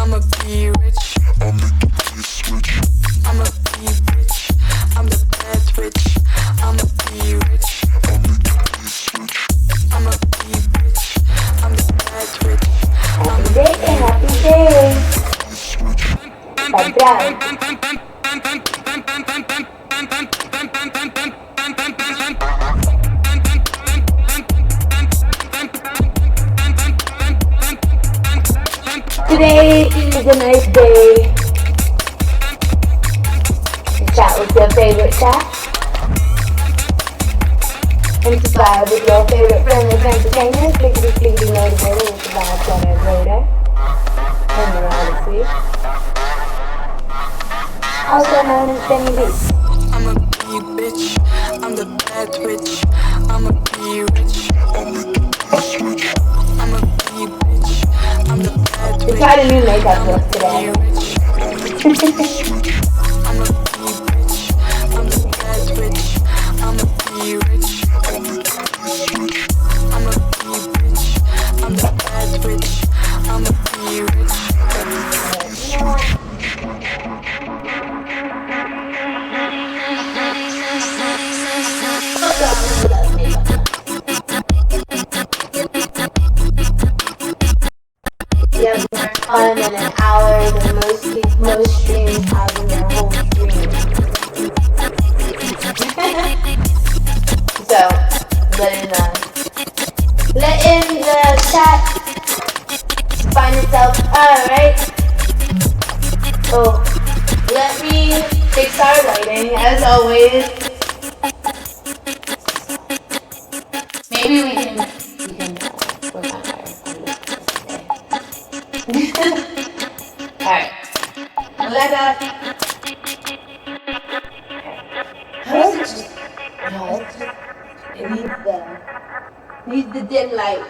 I'ma be rich. I'll make the place switch. I'ma be rich. I'm the bad rich. I'ma be rich. I'll make the place switch. I'ma be rich. I'm the bad rich. Happy day, happy day. Padrão. Today is a nice day to chat with your favorite chat and to vibe with your favorite friendly entertainers, biggity motivator with the vibe generator and the reality, also known as Benny B. I'ma be bitch. I'm the bad rich. I'ma be rich. I'll make the place switch. I'ma be bitch. I'm the bad We rich. tried a new makeup look today. I'ma be rich. I'm the bad rich. I'ma be rich. I'ma be rich. I'm the bad rich. I'ma be rich. You have more fun in an hour than most streams have in their whole stream. So, let in the chat find itself. Alright. Oh, let me fix our lighting as always. Maybe we can work on our Alright. Let us. How does it just. No, it's just. It needs the dim light.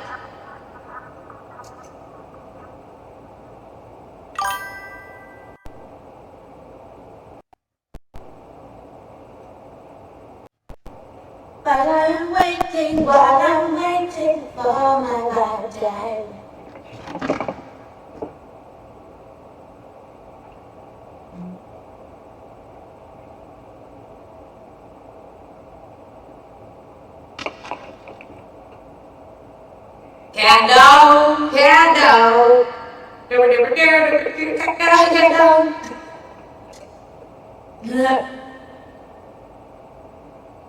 While I'm waiting for my lifetime. Candle.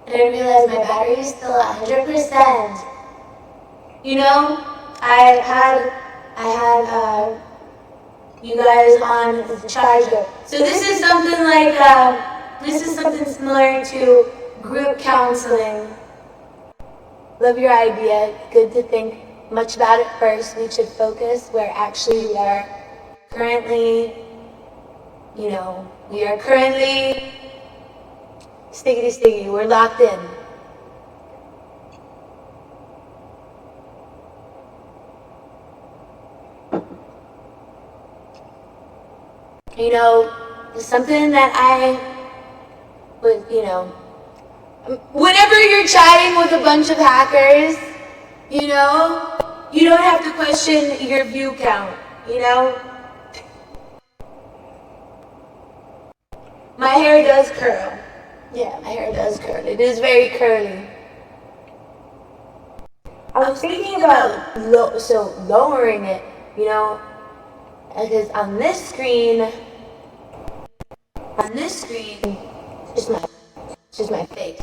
I didn't realize my battery is still 100%. You know, I had you guys on the charger. So this is something like similar to group counseling. Love your idea. Good to think much about it first. We should focus where actually we are currently, stiggity, we're locked in. Something that I would, whenever you're chatting with a bunch of hackers, you don't have to question your view count, My hair does curl. Yeah, my hair does curl. It is very curly. I was thinking about lowering it, because on this screen, it's just my face.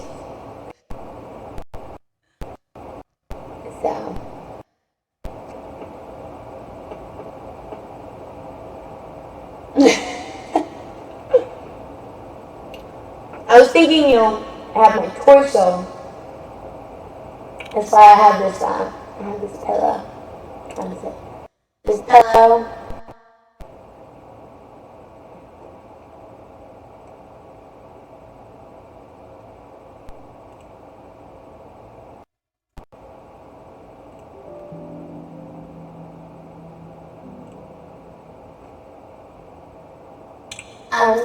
So. I was thinking, I have my torso. That's why I have this pillow. What is it? This pillow.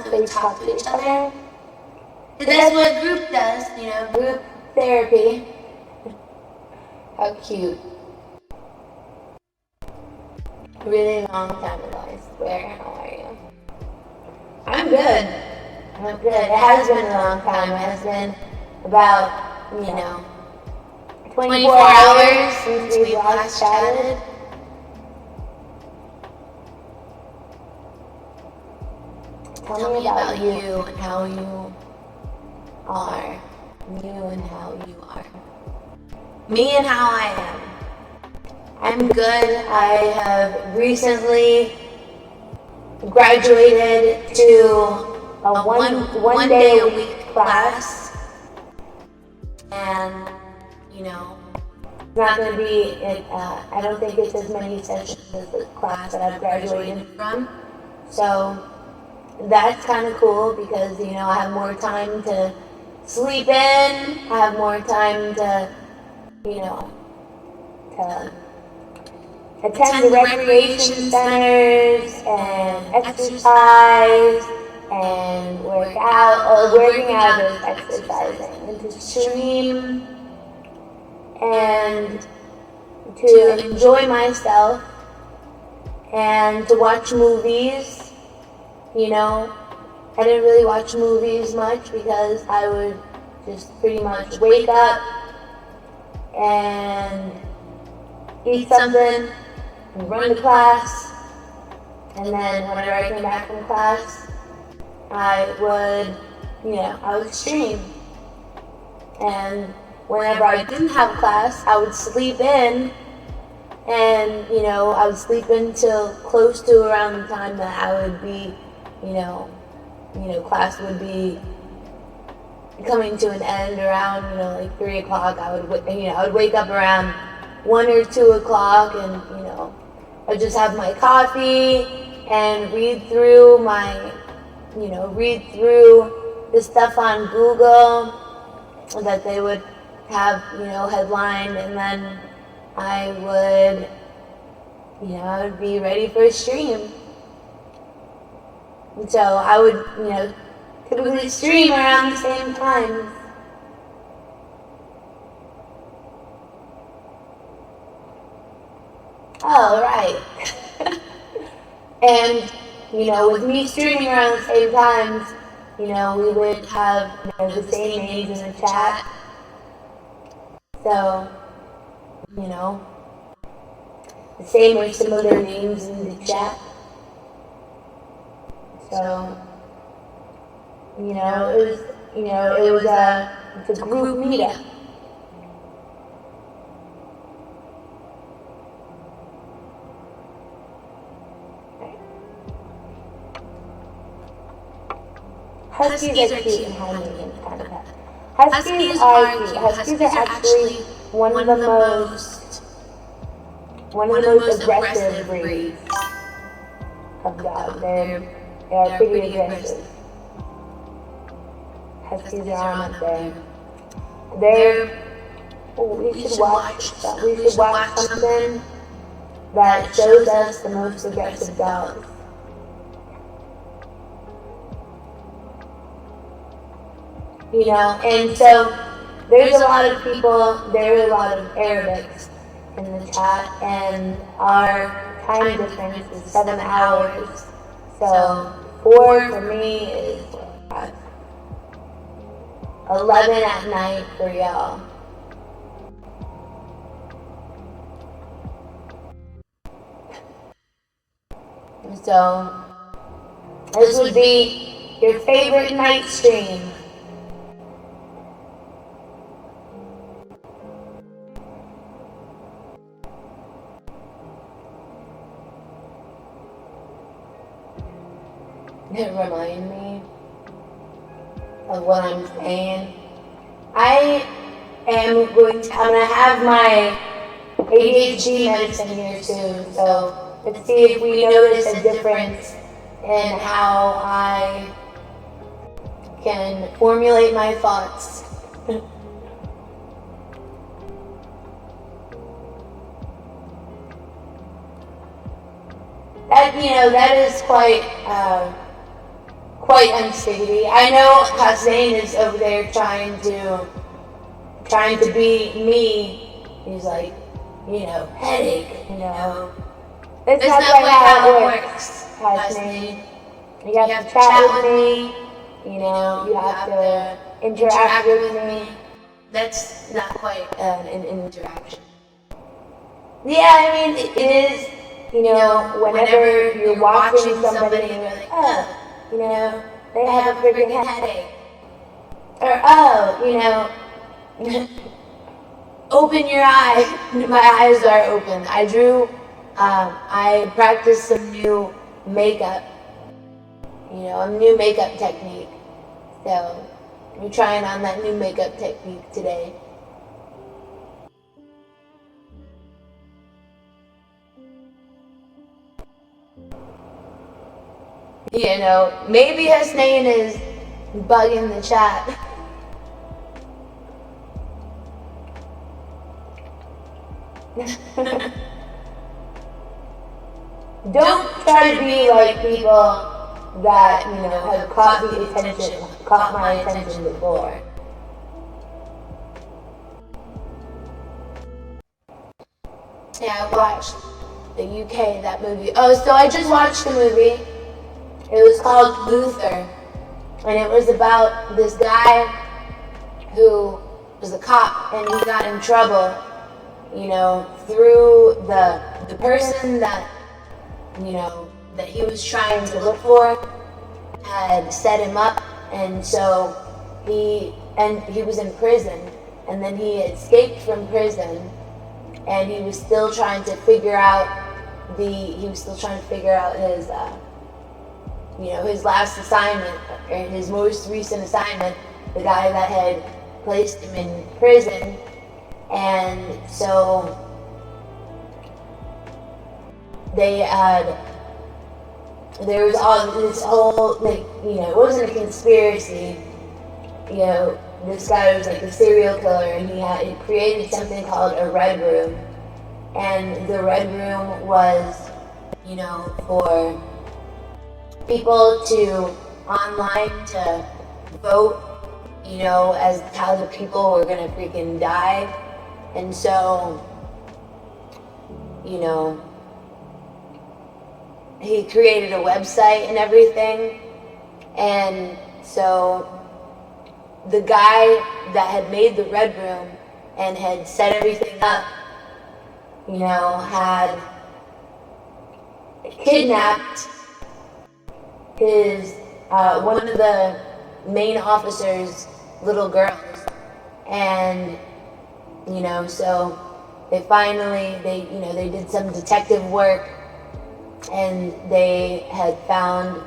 So we talk to each other. That's what group does, group therapy. How cute. A really long time ago, I swear. good. I'm good. It has been a long time. It has been about, 24 hours since we last chatted. Tell me about you and how you are. You and how you are. Me and how I am. I'm good. I have recently graduated to a one day a week class, and it's not going to be. I don't think it's as many sessions as the class that I've graduated from. So that's kind of cool because I have more time to sleep in. I have more time to to attend the recreation centers and exercise and work out, or working out is exercising, and to stream and to enjoy myself and to watch movies. I didn't really watch movies much because I would just pretty much wake up and eat something and run to class, and then whenever I came back from class, I would stream. And whenever I didn't have class, I would sleep in, and I would sleep until close to around the time that I would be, class would be coming to an end around, like 3 o'clock. I would wake up around 1 or 2 o'clock, and I'd just have my coffee and read through the stuff on Google that they would have, headlined, and then I would be ready for a stream. And so I would, typically stream around the same time. Oh, right. And, with me streaming around the same times, we would have the same names in the chat. So, the same or similar names in the chat. So, it's a group meetup. Huskies are cute and high maintenance kind of pet. Huskies are cute. Huskies are actually one of the most aggressive breeds of dog. They are pretty aggressive. Huskies are on up there. We should watch something that shows us the most aggressive dogs. And so there's a lot of people, there are a lot of Arabics in the chat, and our time difference is 7 hours. So 4 for me is 11 at night for y'all. So this would be your favorite night stream. Remind me of what I'm saying. I'm gonna have my ADHD medicine here soon, so let's see if we notice a difference in how I can formulate my thoughts. That is quite unsteady. I know Hussein is over there trying to be me. He's like, headache, That's not quite how it works, Hussein. You have to chat with me. You know, you have to interact with me. That's not quite an interaction. Yeah, I mean, it is, you know, whenever you're watching somebody and you're like, oh, you know, they have a freaking headache. Or, oh, you know, open your eye. My eyes are open. I practiced some new makeup, you know, a new makeup technique. So, I'm trying on that new makeup technique today. You know, maybe Hasnain is bugging the chat. Don't try to be like people that, you know, have caught my attention before. Yeah, I watched the UK, that movie. Oh, so I just watched the movie. It was called Luther, and it was about this guy who was a cop, and he got in trouble, you know, through the person that, you know, that he was trying to look for had set him up, and so he was in prison, and then he escaped from prison, and he was still trying to figure out his you know, his last assignment, or his most recent assignment, the guy that had placed him in prison. And so there was all this whole, like, you know, it wasn't a conspiracy. You know, this guy was like a serial killer, and he created something called a red room. And the red room was, you know, for people online to vote, you know, as how the people were gonna freaking die. And so, you know, he created a website and everything. And so the guy that had made the red room and had set everything up, you know, had kidnapped his one of the main officer's little girls. And, you know, so they did some detective work, and they had found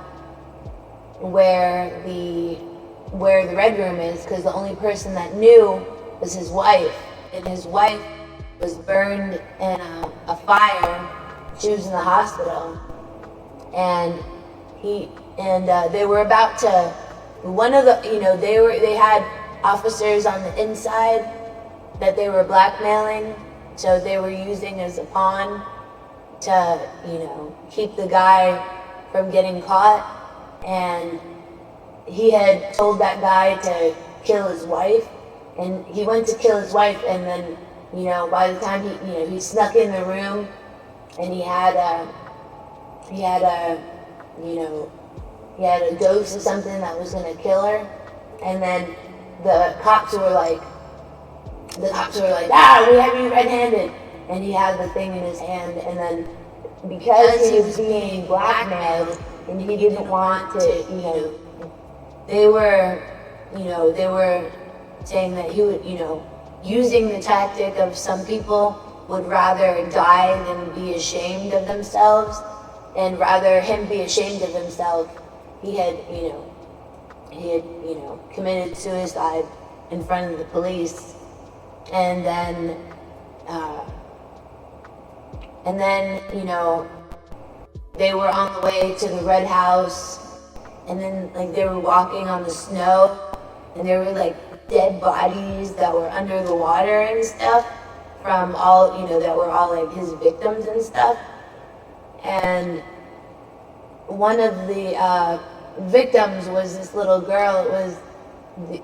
where the red room is, because the only person that knew was his wife, and his wife was burned in a fire. She was in the hospital, and they were about to, they had officers on the inside that they were blackmailing, so they were using as a pawn to, you know, keep the guy from getting caught. And he had told that guy to kill his wife, and he went to kill his wife, and then, you know, by the time he snuck in the room, and he had a dose of something that was gonna kill her. And then the cops were like, we have you red-handed. And he had the thing in his hand, and then because he was being blackmailed and he didn't want to, you know, they were saying that he would, you know, using the tactic of some people would rather die than be ashamed of themselves, and rather him be ashamed of himself, he had committed suicide in front of the police. And then, you know, they were on the way to the Red House, and then, like, they were walking on the snow, and there were, like, dead bodies that were under the water and stuff from all, you know, that were all, like, his victims and stuff. And one of the victims was this little girl. It was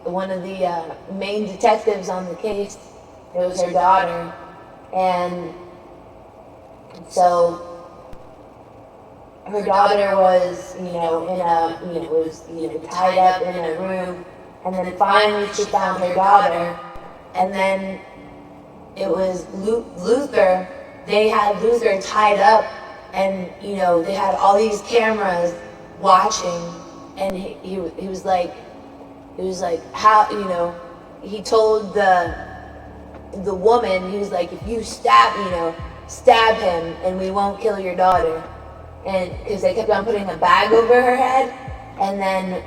one of the main detectives on the case. It was her daughter. And so her daughter was, in a, was, tied up in a room, and then finally she found her daughter, and then it was Luther. They had Luther tied up, and they had all these cameras watching, and he was like, how, he told the woman, he was like, if you stab him, and we won't kill your daughter. And because they kept on putting a bag over her head, and then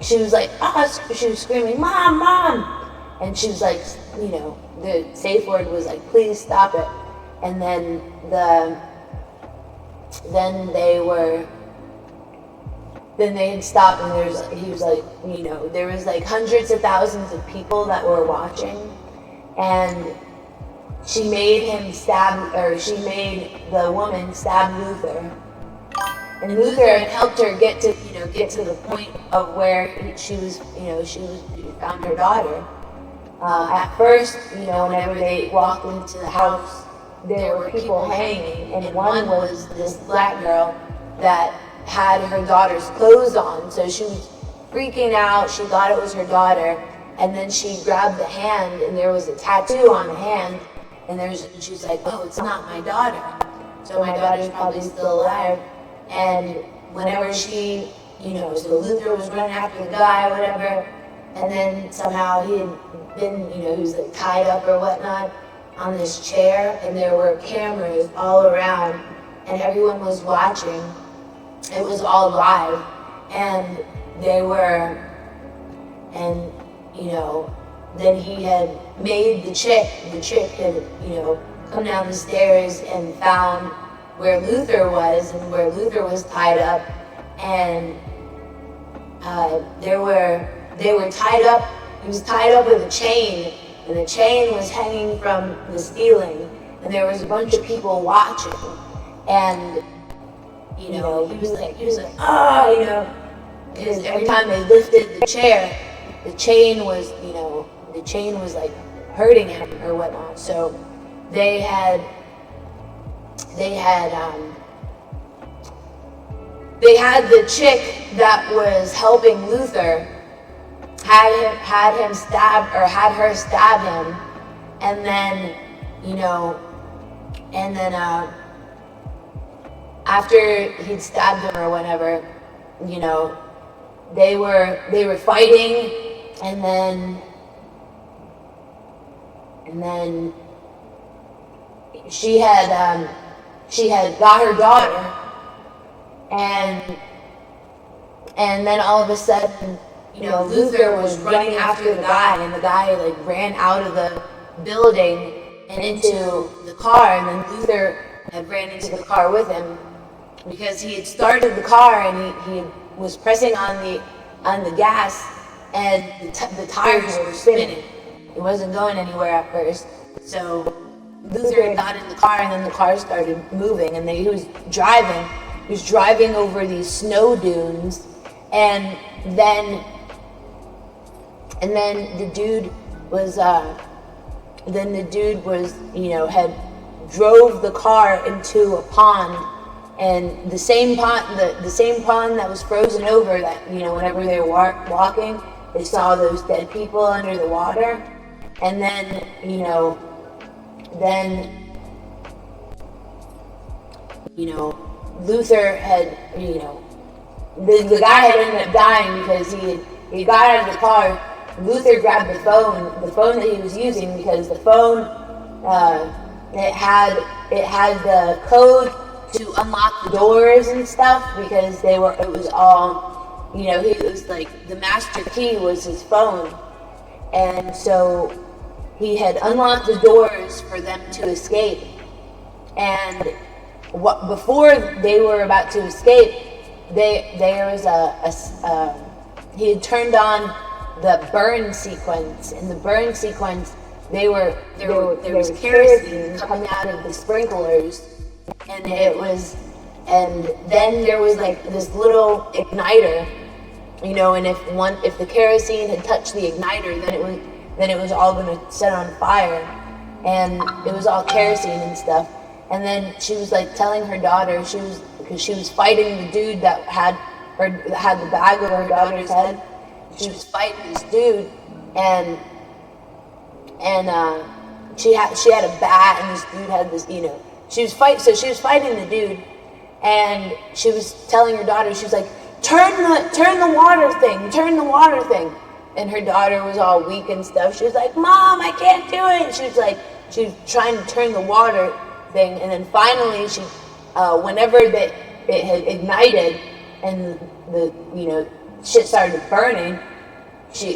she was like, she was screaming, "Mom, Mom!" And she was like, the safe word was like, "Please stop it." And then they had stopped, and he was like, there was like hundreds of thousands of people that were watching, and she made the woman stab Luther. And Luther had helped her get to the point of where she found her daughter. At first, whenever they walked into the house, there were people hanging, and one was this black girl that had her daughter's clothes on, so she was freaking out. She thought it was her daughter, and then she grabbed the hand, and there was a tattoo on the hand, and she's like, "Oh, it's not my daughter, so my daughter's probably still alive." And whenever so Luther was running after the guy, whatever, and then somehow he had been, he was like tied up or whatnot on this chair, and there were cameras all around, and everyone was watching. It was all live, and then he had made the chick had, come down the stairs and found where Luther was, and where Luther was tied up, and they were tied up. He was tied up with a chain, and the chain was hanging from the ceiling, and there was a bunch of people watching, and he was like, because every time they lifted the chair, the chain was like hurting him or whatnot. So they had the chick that was helping Luther had her stab him, and then after he'd stabbed him or whatever, they were fighting, and then she had got her daughter, and then all of a sudden, Luther was running after the guy, and the guy like ran out of the building and into the car, and then Luther had ran into the car with him, because he had started the car, and he was pressing on the gas, and the tires were spinning. It wasn't going anywhere at first. So Luther had got in the car, and then the car started moving, and he was driving over these snow dunes, and then the dude was had drove the car into a pond, and the same pond that was frozen over, that whenever they were walking, they saw those dead people under the water, and then Luther had the guy had ended up dying because he got out of the car. Luther grabbed the phone that he was using, because the phone it had the code to unlock the doors and stuff, because it was all, it was like the master key was his phone, and so he had unlocked the doors for them to escape, and before they were about to escape, there was he had turned on the burn sequence. In the burn sequence, there was kerosene coming out of the sprinklers, and then there was like this little igniter, and if the kerosene had touched the igniter, then it was all going to set on fire, and it was all kerosene and stuff. And then she was like telling her daughter, she was because she was fighting the dude that had the bag over her daughter's head. She was fighting this dude, and she had a bat, and this dude had this, so she was fighting the dude, and she was telling her daughter, she was like, turn the water thing. And her daughter was all weak and stuff. She was like, Mom, I can't do it. She was trying to turn the water thing, and then finally she, whenever it had ignited and the shit started burning,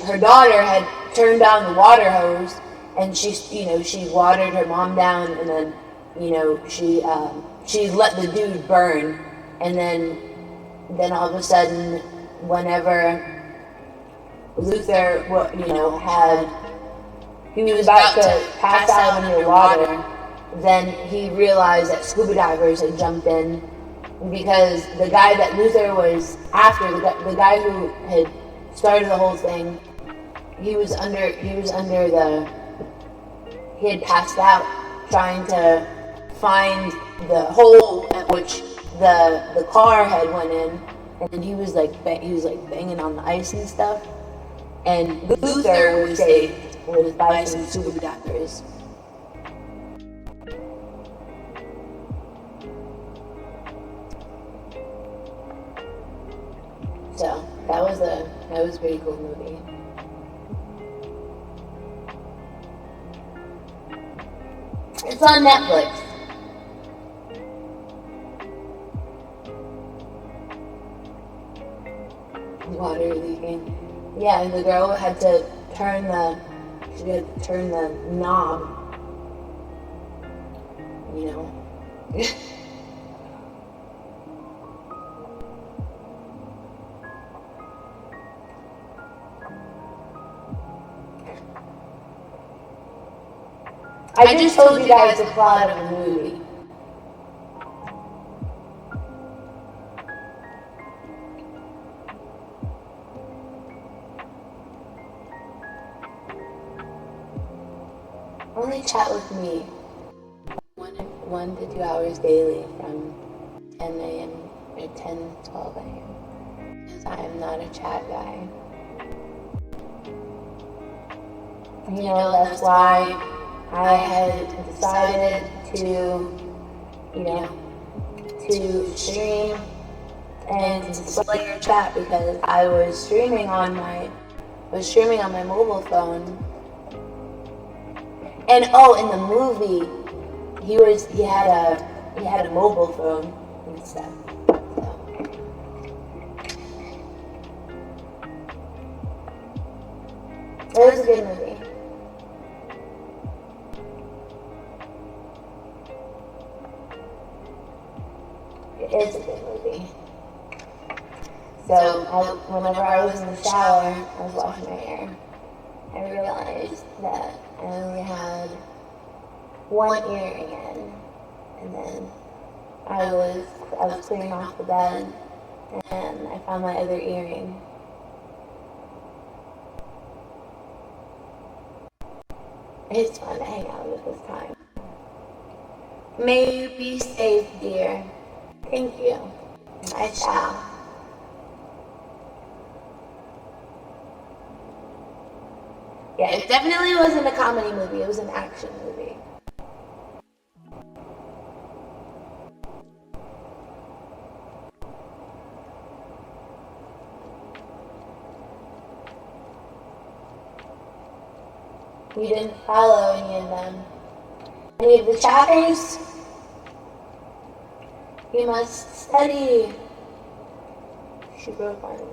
her daughter had turned on the water hose, and she watered her mom down, and then she let the dude burn, and then all of a sudden, whenever Luther, he was about to pass out underwater, then he realized that scuba divers had jumped in, because the guy that Luther was after, the guy who had started the whole thing, he had passed out trying to find the hole at which the car had went in, and he was banging on the ice and stuff. And Luther was saved by some scuba divers. So that was a pretty cool movie. It's on Netflix. Water leaking. Yeah, and the girl had to turn the knob. I just told you guys the plot of the movie. Only chat with me 1 to 2 hours daily from 10 a.m. or 12 a.m. because I am not a chat guy. That's why I had decided to stream and display your chat, because I was streaming on my mobile phone. And in the movie, he had a mobile phone and stuff. So it was a good movie. It's a good movie. So whenever I was in the shower, I was washing my hair, I realized that I only had one earring in, and then I was cleaning off the bed, and I found my other earring. It's fun to hang out with this time. May you be safe, dear. Thank you. I shall. Yeah, it definitely wasn't a comedy movie. It was an action movie. You didn't follow any of them. Any of the chatters? You must study. She broke on it.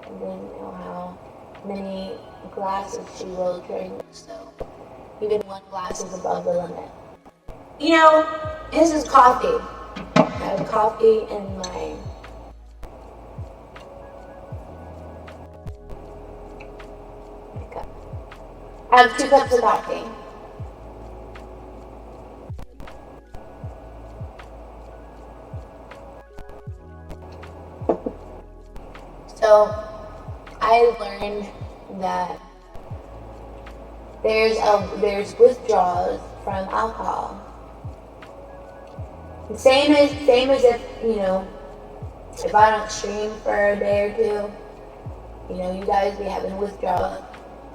I didn't know how many glasses she will drink, so even one glass is above the limit. This is coffee. I have coffee in my cup. I have 2 cups of coffee. So I learned that there's withdrawals from alcohol. Same as if, if I don't stream for a day or two, you guys be having withdrawal.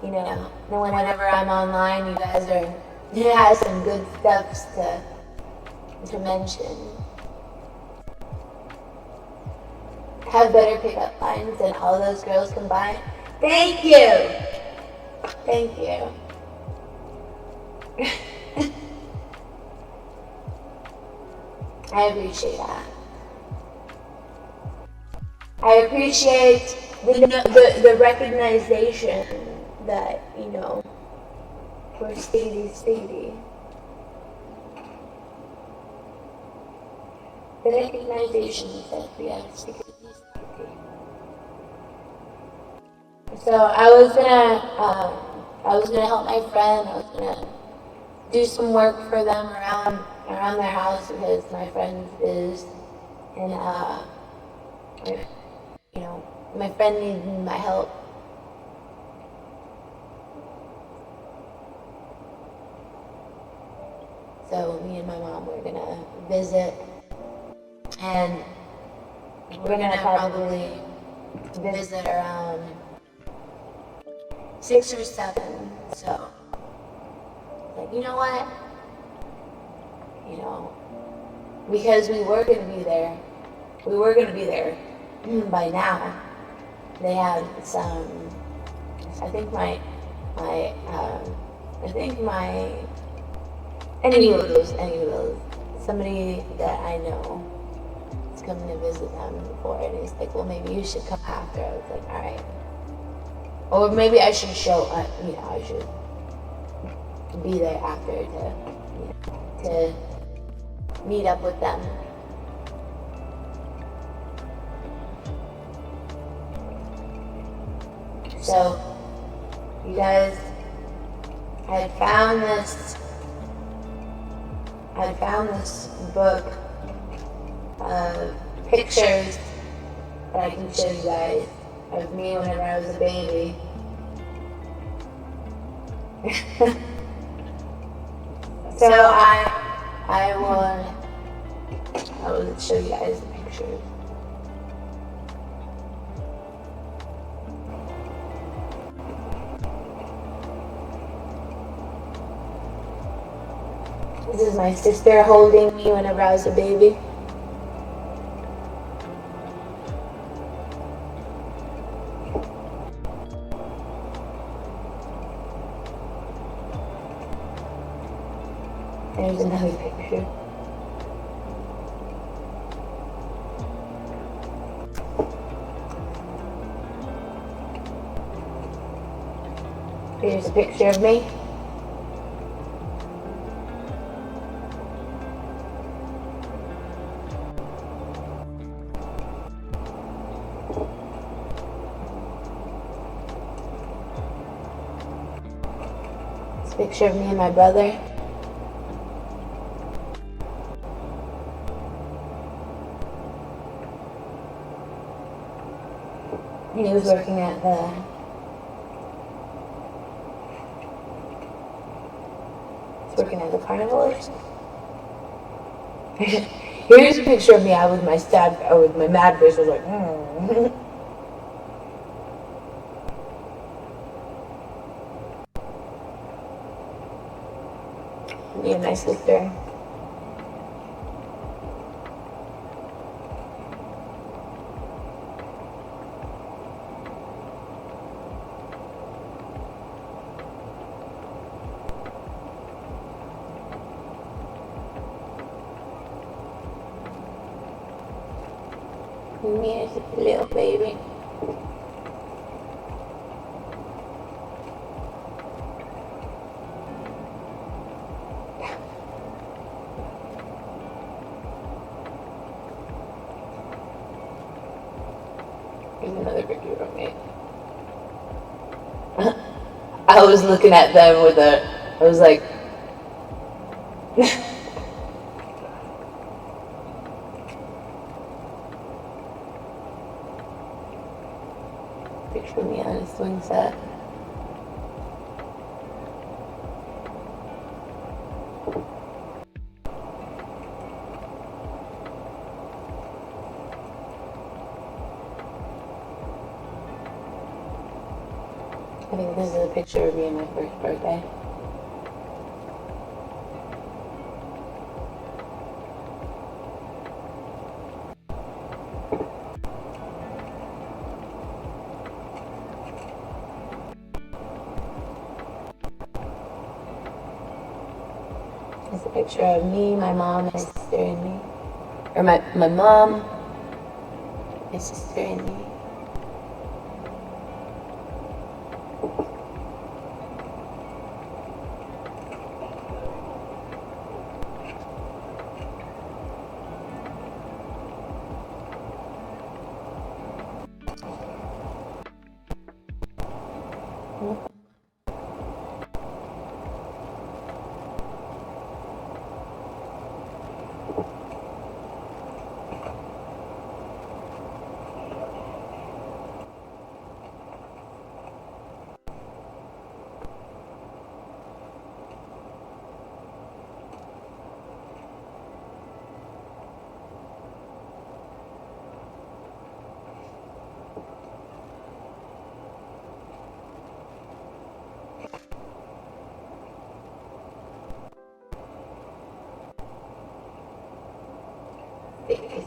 And whenever I'm online, you guys have some good stuff to mention. Have better pickup lines than all those girls combined. Thank you. Thank you. I appreciate that. I appreciate the recognition that, we're speedy. The recognition that we are speedy. So I was gonna help my friend. I was gonna do some work for them around their house because my friend is in my friend needed my help. So me and my mom were gonna visit, and we're gonna probably visit around 6 or 7. So, you know what? Because we were gonna be there by now. They had some. I think my Anyways, somebody that I know is coming to visit them before, and he's like, well, maybe you should come after. I was like, all right. Or maybe I should show up, I should be there after to meet up with them. So, you guys, I had found this book of pictures that I can show you guys of me whenever I was a baby. So I will show you guys the pictures. This is my sister holding me whenever I was a baby. There's another picture. Here's a picture of me. It's a picture of me and my brother. He was working at the carnival or something. Here's a picture of me. I with my mad face. I was like, Me and my sister. Me as a little baby. Here's another picture of me. I was looking at them I was like, picture of me on a swing set. I think this is a picture of me on my first birthday. It's a picture of me, my mom, my sister, and me. Or my mom, my sister, and me.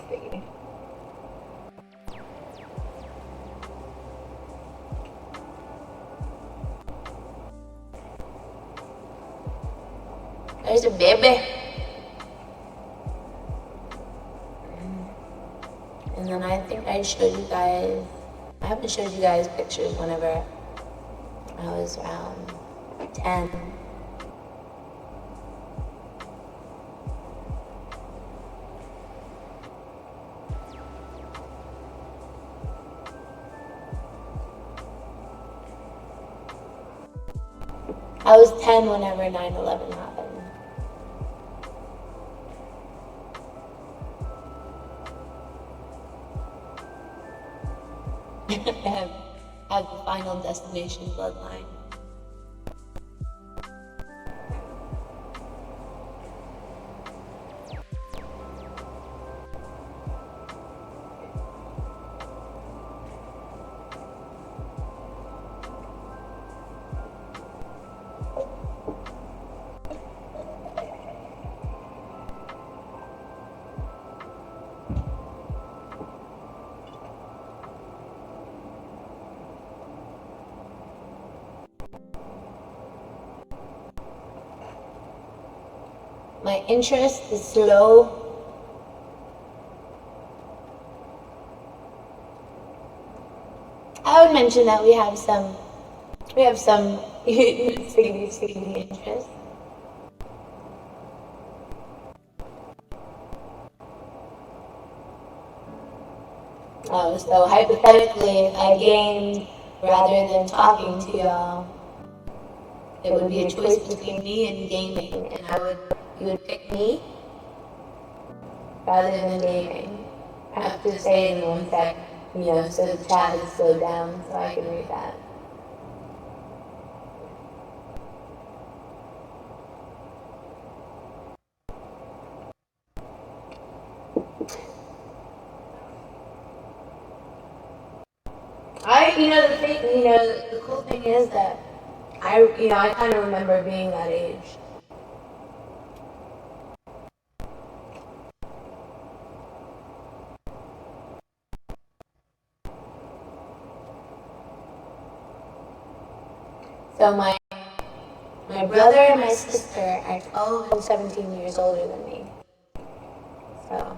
Sticky. There's a baby. And then I think I showed you guys, I haven't showed you guys pictures whenever I was around 10. I was 10 whenever 9/11 happened. I have the Final Destination bloodline. My interest is slow. I would mention that we have some sticky interest. So hypothetically, if I gamed rather than talking to y'all, it would be a choice between me and gaming, and you would pick me rather than gaming. I have to say in 1 sec, so the chat is slowed down so I can read that. The cool thing is that I kind of remember being that age. So my brother and my sister are 12 and 17 years older than me. So.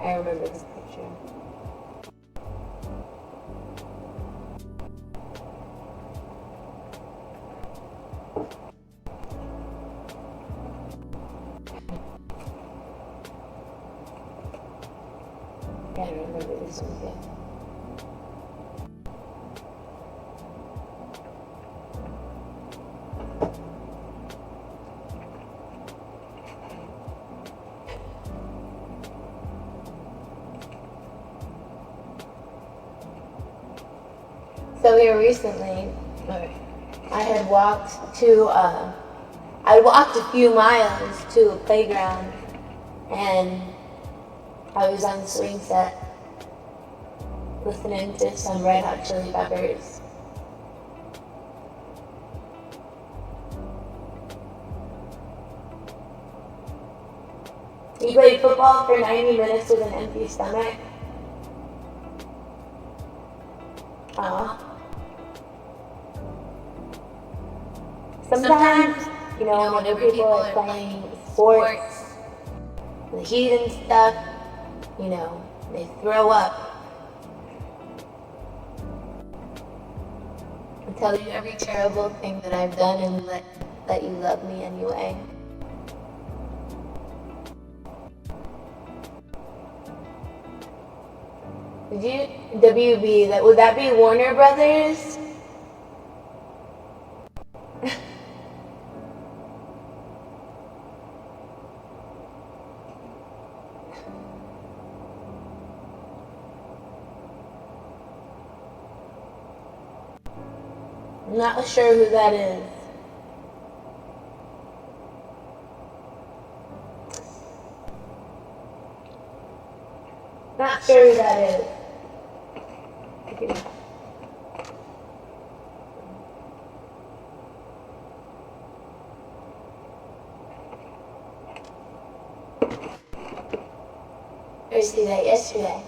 I remember this picture. Yeah, I remember this one too. So here recently, I had walked to, I walked a few miles to a playground, and I was on the swing set listening to some Red Hot Chili Peppers. You played football for 90 minutes with an empty stomach? Sometimes, whenever people are playing sports, the heat and stuff, they throw up. I'll tell you every terrible thing that I've done and let you love me anyway. Did you, WB, would that be Warner Brothers? I'm not sure who that is. Not sure who that is. Or see that yesterday.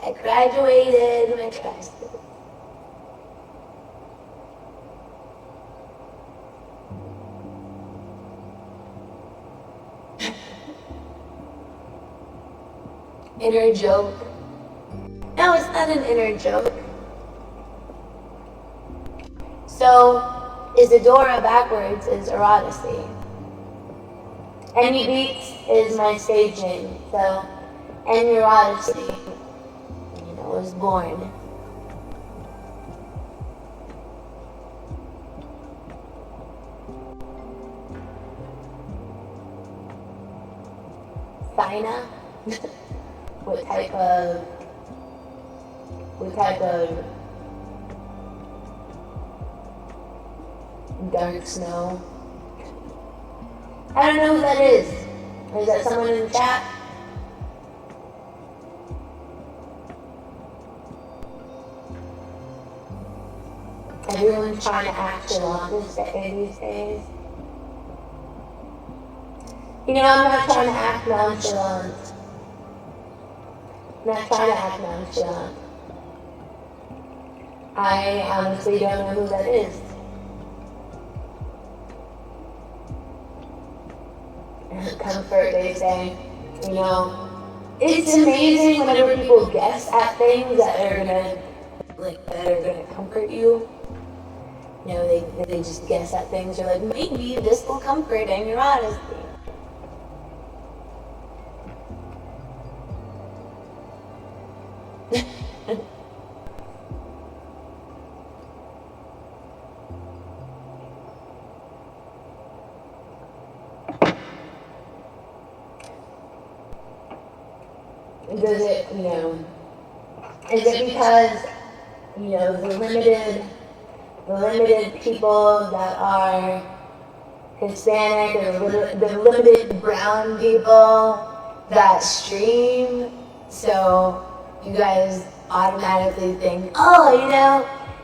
I graduated my classes. Inner joke. No, it's not an inner joke. So, Isadora backwards is Erotasy. Any Beats is my stage name. So, and Erotasy, was born. Sina? What type of dark snow? I don't know who that is. Is that someone in the chat? Everyone's trying to act Shalonda these days. I'm not trying to act nonchalant. I'm not trying to act nonchalant. I honestly don't know who that is. Comfort, they say. It's amazing whenever people guess at things that are gonna comfort you. They just guess at things. They're like, maybe this will comfort in your honesty. Does it, is it because, the limited people that are Hispanic, or the limited brown people that stream, so you guys automatically think, oh,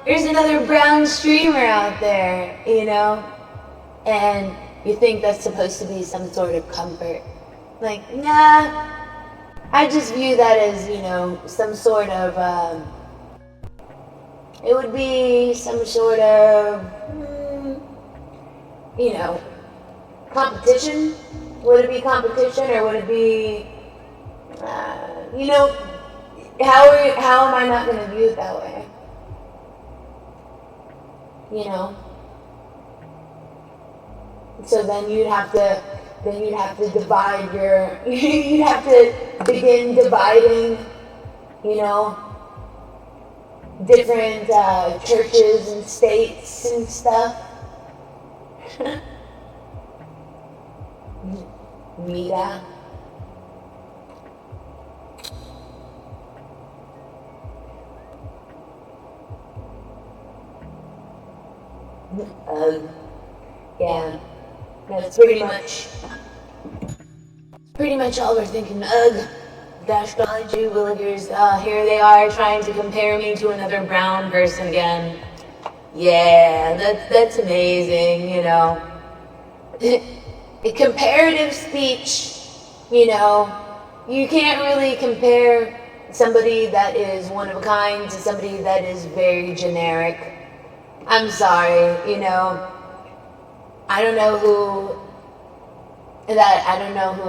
there's another brown streamer out there, and you think that's supposed to be some sort of comfort. Like, nah, I just view that as, some sort of, it would be some sort of, competition? Would it be competition, or would it be, how am I not going to view it that way? So then you'd have to divide you'd have to begin dividing, different churches and states and stuff. Mira. Yeah, that's pretty much all we're thinking. Gosh, golly gee willikers, here they are trying to compare me to another brown person again. Yeah, that's amazing, you know. Comparative speech, you know, you can't really compare somebody that is one of a kind to somebody that is very generic. I'm sorry, you know. I don't know who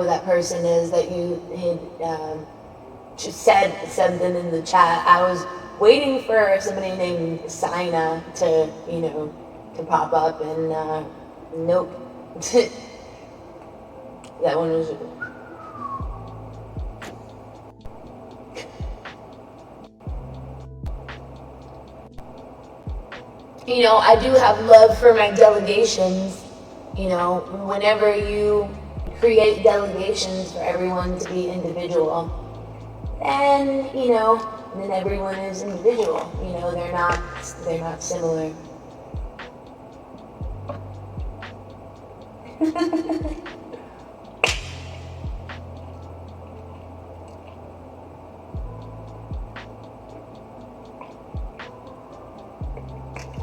that person is that you had just said something in the chat. I was waiting for somebody named Sina to, you know, to pop up, and nope. That one was. You know, I do have love for my delegations. You know, whenever you create delegations for everyone to be individual, then, you know, then everyone is individual. You know, they're not similar.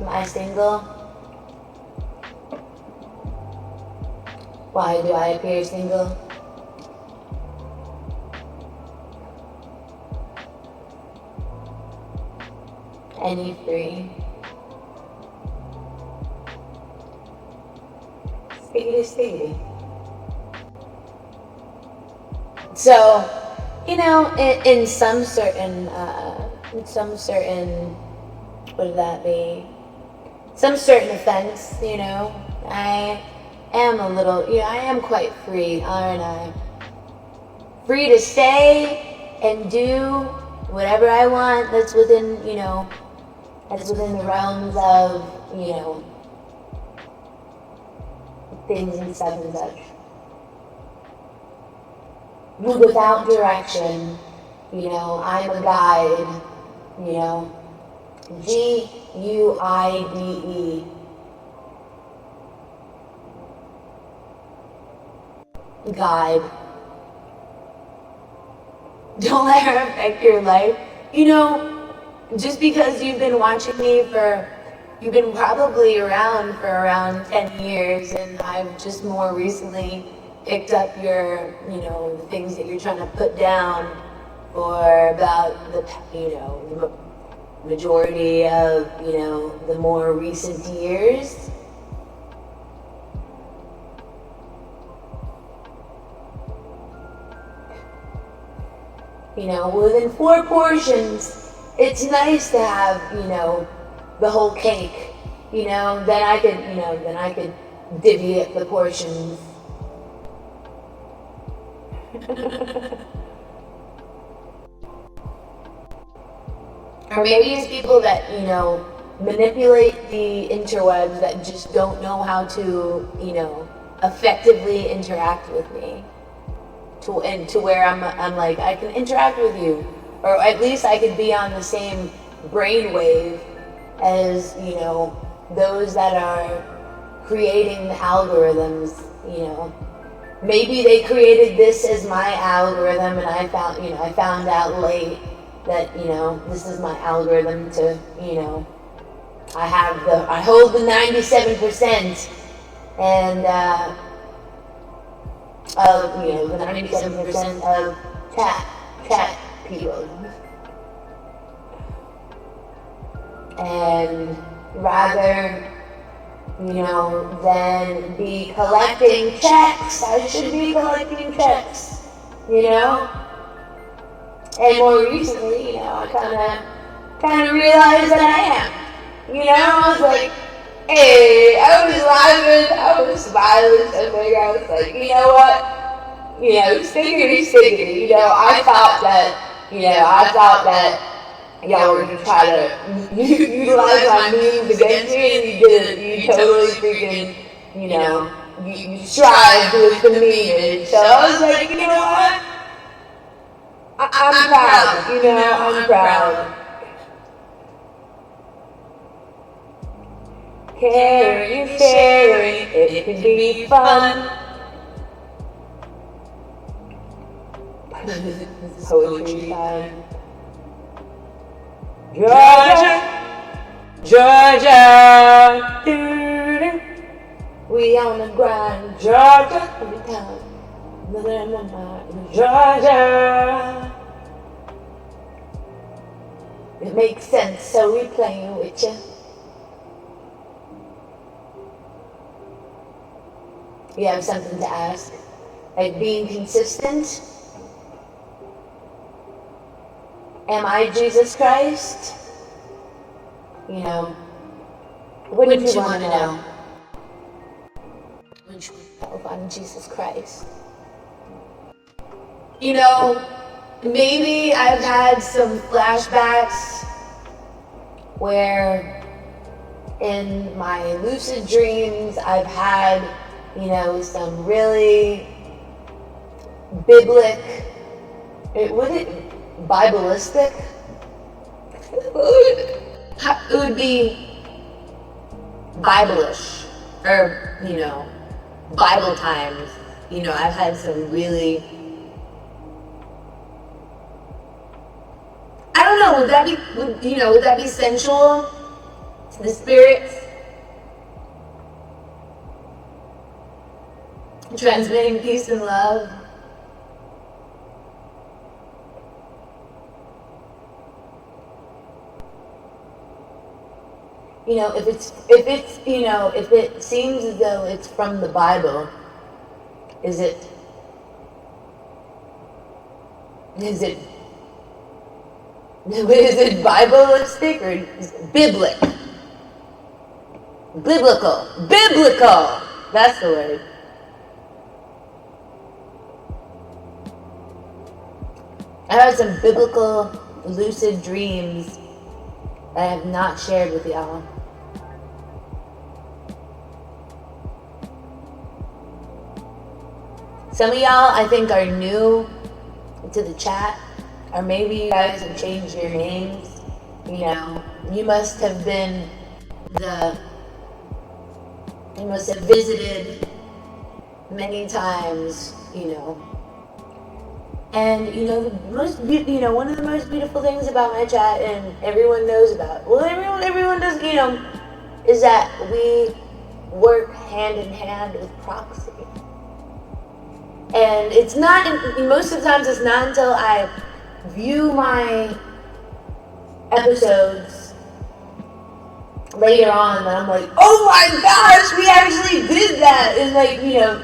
Am I single? Why do I appear single? Any free? Stiggity. So, you know, in some certain, what would that be? Some certain offense, you know, I am a little, you know, I am quite free, aren't I? Free to say and do whatever I want that's within, you know, that's within the realms of, you know, things and stuff and such. Without direction, you know, I'm a guide, you know, Guide. Guide. Don't let her affect your life. You know, just because you've been watching me you've been probably around for around 10 years, and I've just more recently picked up your, you know, the things that you're trying to put down for about the, you know, the majority of, you know, the more recent years. You know, within 4 portions, it's nice to have, you know, the whole cake. You know, then I could divvy up the portions. Or maybe it's people that, you know, manipulate the interwebs that just don't know how to, you know, effectively interact with me. To where I'm like, I can interact with you, or at least I could be on the same brainwave as, you know, those that are creating the algorithms. You know, maybe they created this as my algorithm, and I found out late that, you know, this is my algorithm to, you know, I hold the 97%, and of, you know, the 97% of chat people. And rather, you know, than be collecting checks, I should be collecting checks, you know? And more recently, you know, I kind of realized that I am. You know, I was like, hey, I was laughing, I was smiling, something. I was like, you know what? You know, stickity. You know, I thought that y'all were gonna try to utilize my memes against me, and you didn't. You totally freaking, you know, you strived with the meme. So I was like, you know what? I'm proud. You know, I'm proud. Caring and sharing, it can be fun. Poetry time. Georgia, Georgia, doo-doo. We on the grind, Georgia, every time. Mother in my mind, Georgia. It makes sense, so we playing with you. You have something to ask, like being consistent. Am I Jesus Christ? You know, wouldn't you want to know? Wouldn't you know if I'm Jesus Christ? You know, maybe I've had some flashbacks where in my lucid dreams I've had, you know, some really Biblistic? It would be Bible-ish, or, you know, Bible times. You know, I've had some really, I don't know, would that be sensual to the spirits? Transmitting peace and love. You know, if it seems as though it's from the Bible, is it Biblistic or is it biblical? Biblical. That's the word. I've had some biblical lucid dreams that I have not shared with y'all. Some of y'all, I think, are new to the chat, or maybe you guys have changed your names. You know, you must have visited many times, you know. And you know, one of the most beautiful things about my chat, and everyone knows about, well, everyone does, you know, is that we work hand in hand with Proxy. And it's not, most of the times it's not until I view my episodes later on that I'm like, oh my gosh, we actually did that. And like, you know,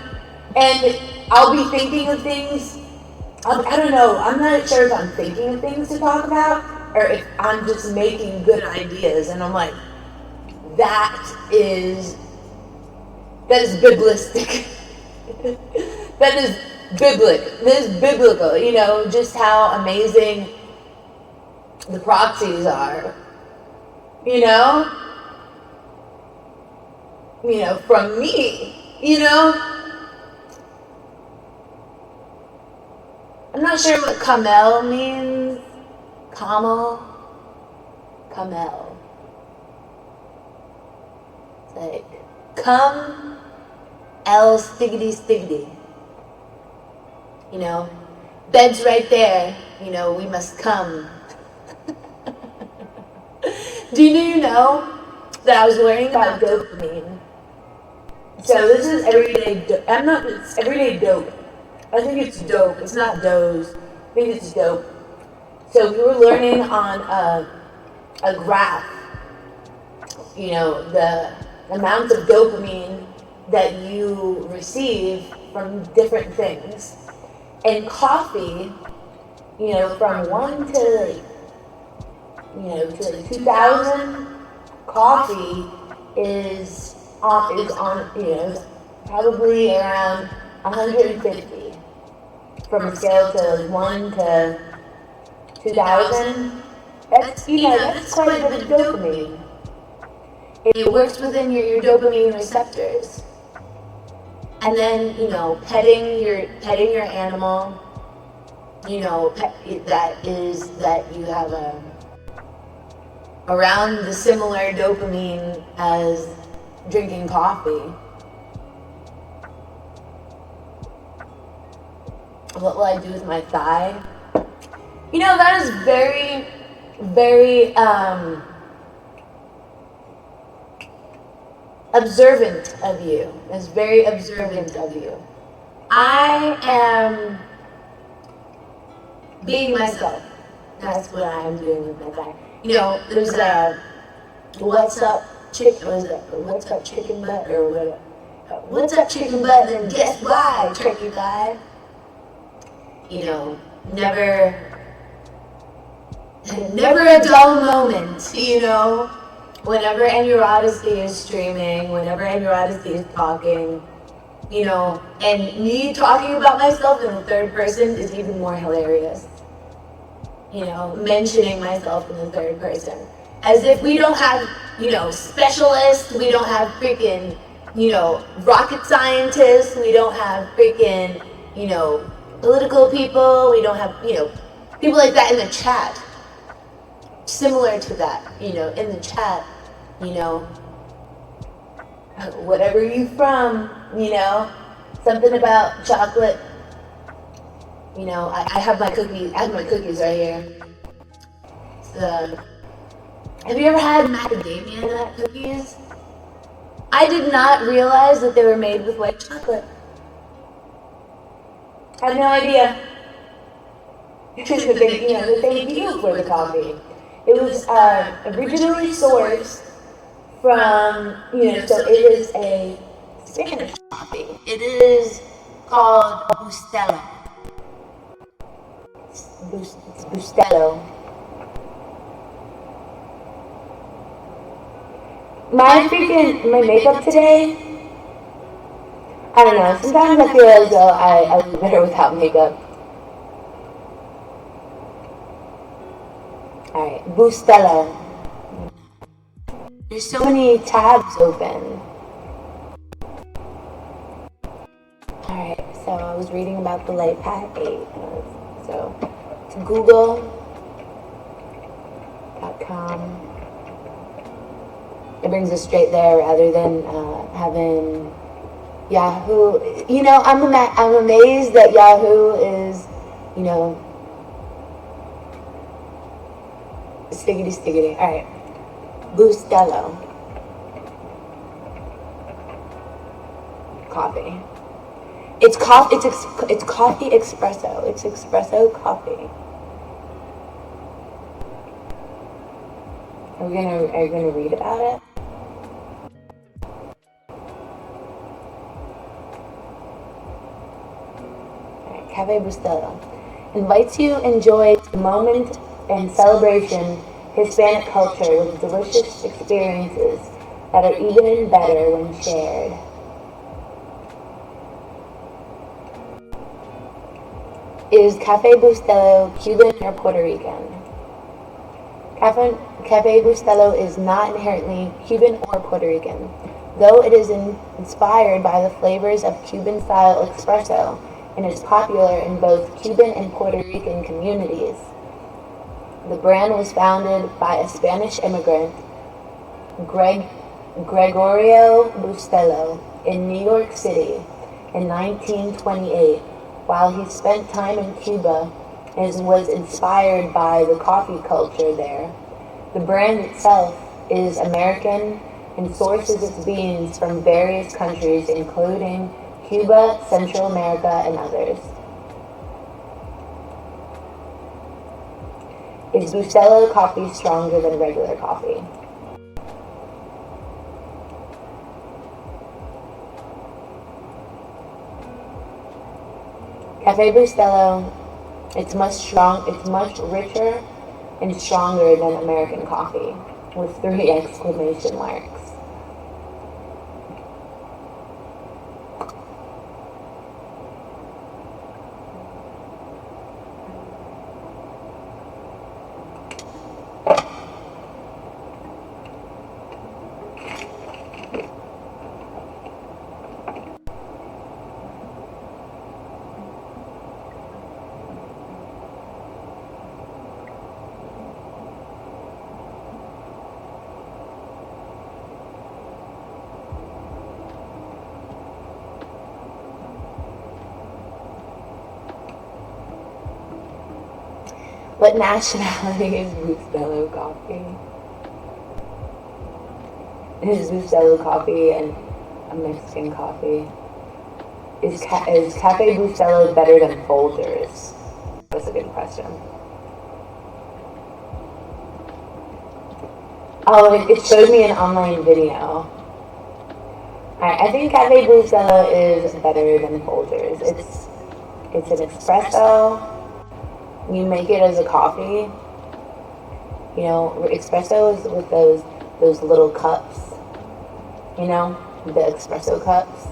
and I'll be thinking of things. I don't know, I'm not sure if I'm thinking of things to talk about or if I'm just making good ideas, and I'm like, that is biblistic. That is biblical, you know, just how amazing the proxies are, you know, from me, you know. I'm not sure what Kamel means. Kamel. It's like, come, El Stiggity. You know, bed's right there. You know, we must come. Do you know that I was learning about dopamine? So this is everyday it's everyday dope. I think it's dope. It's not doze. I think it's dope. So we were learning on a graph, you know, the amount of dopamine that you receive from different things. And coffee, you know, from 1 to, you know, to 2,000, coffee is on, you know, probably around 150. From a scale to 1 to 2,000, that's, you know, that's quite a bit of dopamine. It works within your dopamine receptors. And then, you know, petting your animal, you know, that you have around the similar dopamine as drinking coffee. What will I do with my thigh? You know, that is very, very observant of you. That's very observant of you. I am being myself. That's what I'm doing with my thigh. You know, there's a what's up chicken butt or whatever. What's up chicken butt? Then guess why, turkey thigh? You know, never a dull moment, you know. Whenever Anuradhasti is streaming, whenever Anuradhasti is talking, you know, and me talking about myself in the third person is even more hilarious. You know, mentioning myself in the third person. As if we don't have, you know, specialists, we don't have freaking, you know, rocket scientists, we don't have freaking, you know, political people, we don't have, you know, people like that in the chat. Similar to that, you know, in the chat, you know, whatever you from, you know, something about chocolate. You know, I have my cookies. I have my cookies right here. So, have you ever had macadamia nut cookies? I did not realize that they were made with white chocolate. I had no idea. Thank you for the coffee. It was originally sourced from, you know, so it is a Spanish coffee. It is called Bustelo. It's Bustelo. My makeup today, I don't know, sometimes I feel as though I look better without makeup. Alright, Bustelo. There's so many tabs open. Alright, so I was reading about the LifeHack 8. So, it's google.com. It brings us straight there rather than having Yahoo. You know, I'm amazed that Yahoo is, you know, stiggity. Alright. Bustelo. Coffee. It's coffee espresso. It's espresso coffee. Are you gonna read about it? Alright, Cafe Bustelo invites you to enjoy the moment and celebration Hispanic culture with delicious experiences that are even better when shared. Is Cafe Bustelo Cuban or Puerto Rican? Cafe Bustelo is not inherently Cuban or Puerto Rican, though it is inspired by the flavors of Cuban-style espresso and is popular in both Cuban and Puerto Rican communities. The brand was founded by a Spanish immigrant, Gregorio Bustelo, in New York City in 1928, while he spent time in Cuba and was inspired by the coffee culture there. The brand itself is American and sources its beans from various countries including Cuba, Central America, and others. Is Bustelo coffee stronger than regular coffee? Cafe Bustelo, it's much richer and stronger than American coffee, with 3 exclamation marks. What nationality is Bustelo coffee? Is Bustelo coffee and a Mexican coffee? Is Cafe Bustelo better than Folgers? That's a good question. Oh, it showed me an online video. I think Cafe Bustelo is better than Folgers. It's an espresso. You make it as a coffee. You know, espresso is with those little cups. You know, the espresso cups.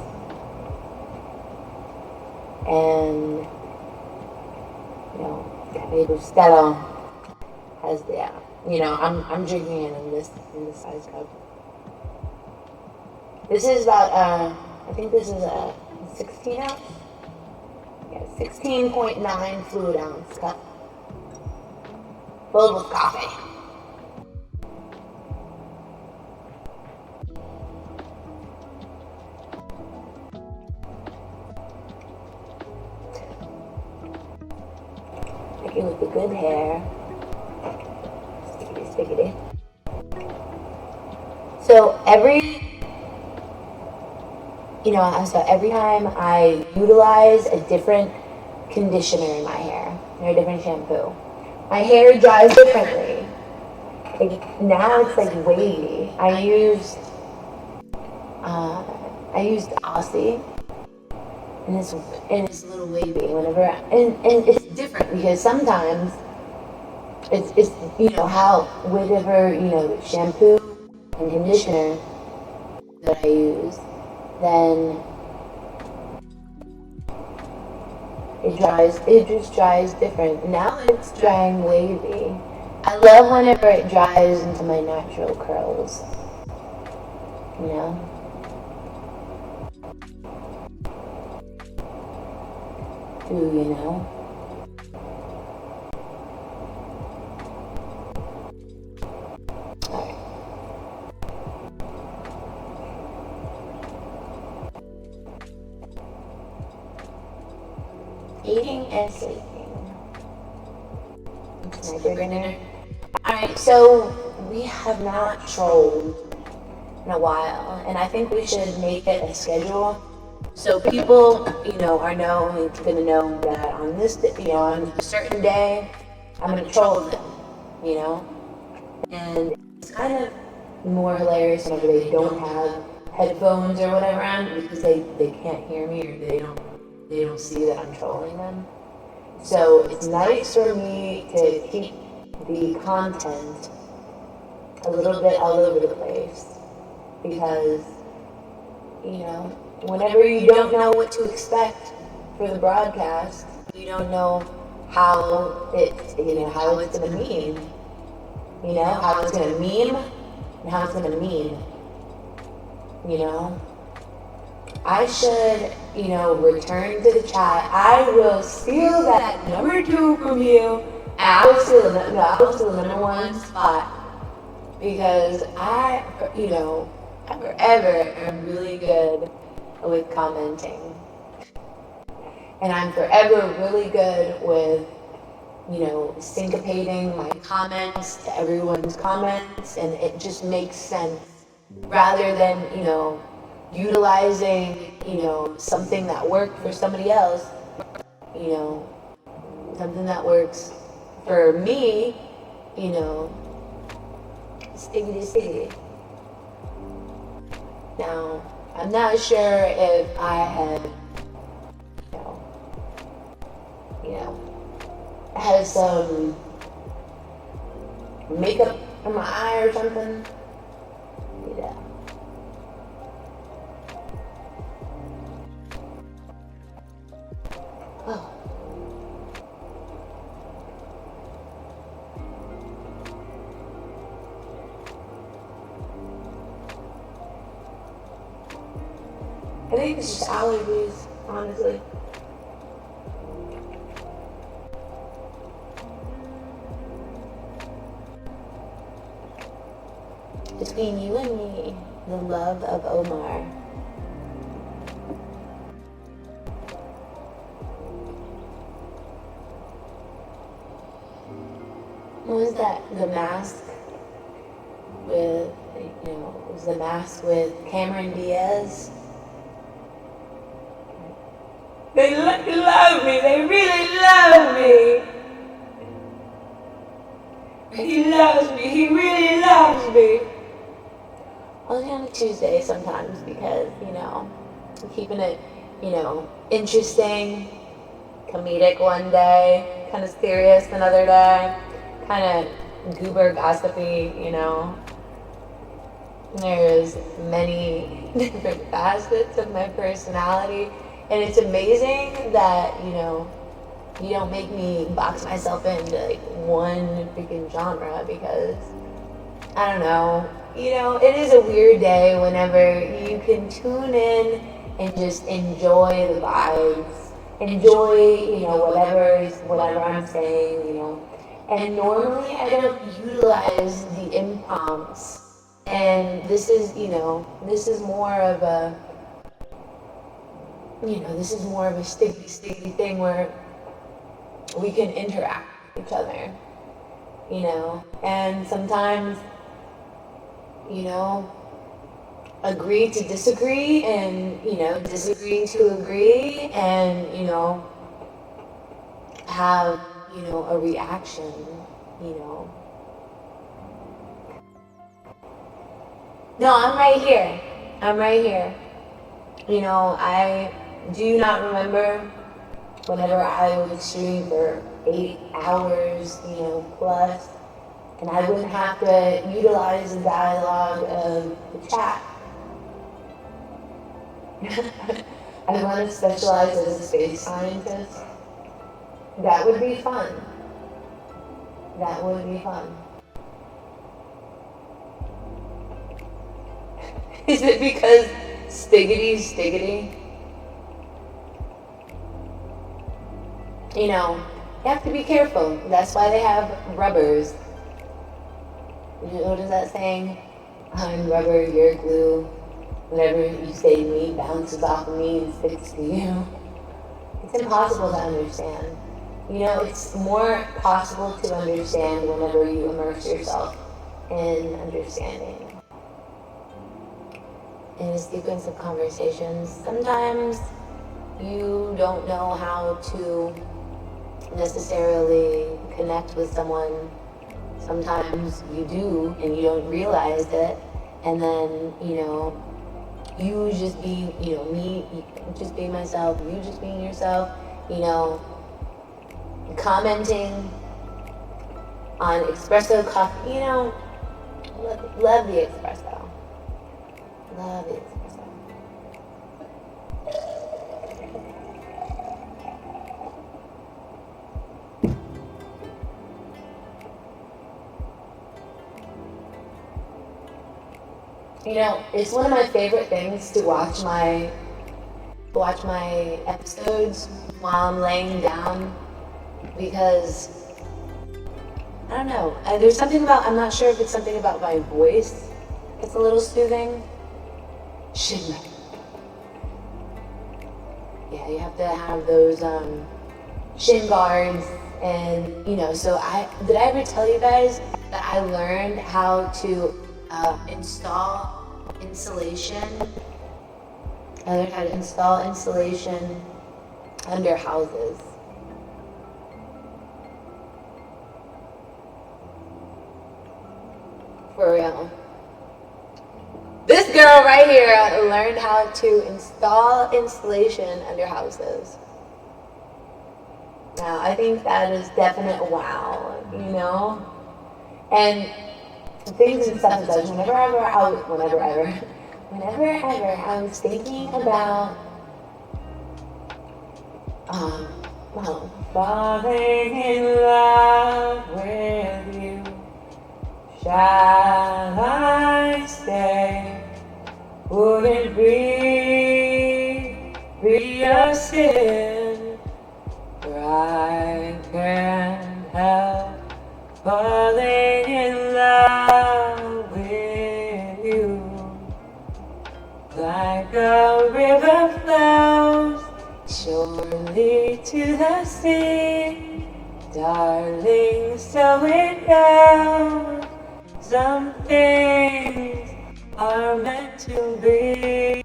And you know, Cafe Bustelo has you know, I'm drinking it in this size cup. This is about I think this is a 16 ounce. Yeah, 16.9 fluid ounce cup filled with coffee. Making with the good hair. Stickity. So every time I utilize a different conditioner in my hair or a different shampoo, my hair dries differently. Like now it's like wavy. I used Aussie, and it's a little wavy whenever, and it's different because sometimes it's you know how whatever shampoo and conditioner that I use, then it just dries different. Now it's drying wavy. I love whenever it dries into my natural curls. You know? Do you know? Alright. Eating and sleeping. Tonight for dinner. Alright, so we have not trolled in a while, and I think we should make it a schedule so people, are gonna know that on on a certain day, I'm gonna troll them, and it's kind of more hilarious whenever they don't have headphones or whatever on because they can't hear me or they don't see that I'm trolling them. So it's nice for me to keep the content a little bit all over the place because, whenever you don't know what to expect for the broadcast, you don't know how it's gonna meme, how it's gonna meme and how it's gonna mean, I should, return to the chat. I will steal that number 2 from you, and I will steal the number 1 spot because I forever am really good with commenting, and I'm forever really good with, syncopating my comments to everyone's comments, and it just makes sense rather than, utilizing, something that worked for somebody else, something that works for me, stiggity. Now, I'm not sure if I had, had some makeup in my eye or something. Yeah. Oh. I think it's just allergies, honestly. Between you and me, the love of Omar. What was that? The Mask with, it was The Mask with Cameron Diaz. They love me. They really love me. He loves me. He really loves me. Only on a Tuesday sometimes because, I'm keeping it, interesting, comedic one day, kind of serious another day, kind of goober gossipy, There's many different facets of my personality, and it's amazing that, you don't make me box myself into like one freaking genre because, I don't know, it is a weird day whenever you can tune in and just enjoy the vibes, enjoy, whatever I'm saying, and normally I don't utilize the imprompts, and this is more of a, this is more of a sticky thing where we can interact with each other, and sometimes, agree to disagree and, disagree to agree and, have, a reaction, No, I'm right here. I do not remember whenever I would stream for 8 hours, plus, and I wouldn't have to utilize the dialogue of the chat. I want to specialize as a space scientist. That would be fun. Is it because stiggity? You have to be careful. That's why they have rubbers. What is that saying? I'm rubber, you're glue. Whatever you say to me bounces off of me and sticks to you. It's impossible to understand. It's more possible to understand whenever you immerse yourself in understanding. In a sequence of conversations, sometimes you don't know how to necessarily connect with someone. Sometimes you do and you don't realize it, and then you just be me, just being myself, you just being yourself, commenting on espresso coffee, love the espresso. It's one of my favorite things to watch my episodes while I'm laying down because I don't know. There's something about, I'm not sure if it's something about my voice. It's a little soothing. Yeah, you have to have those shin guards, and so did I ever tell you guys that I learned how to install insulation? I learned how to install insulation under houses. For real. This girl right here learned how to install insulation under houses. Now, I think that is definite wow, And things and stuff and such, whenever ever I was thinking about falling in love with you. Shall I stay? Wouldn't be a sin? For I can't help falling in love with you. Like a river flows surely to the sea. Darling, slow it down. Some things are meant to be.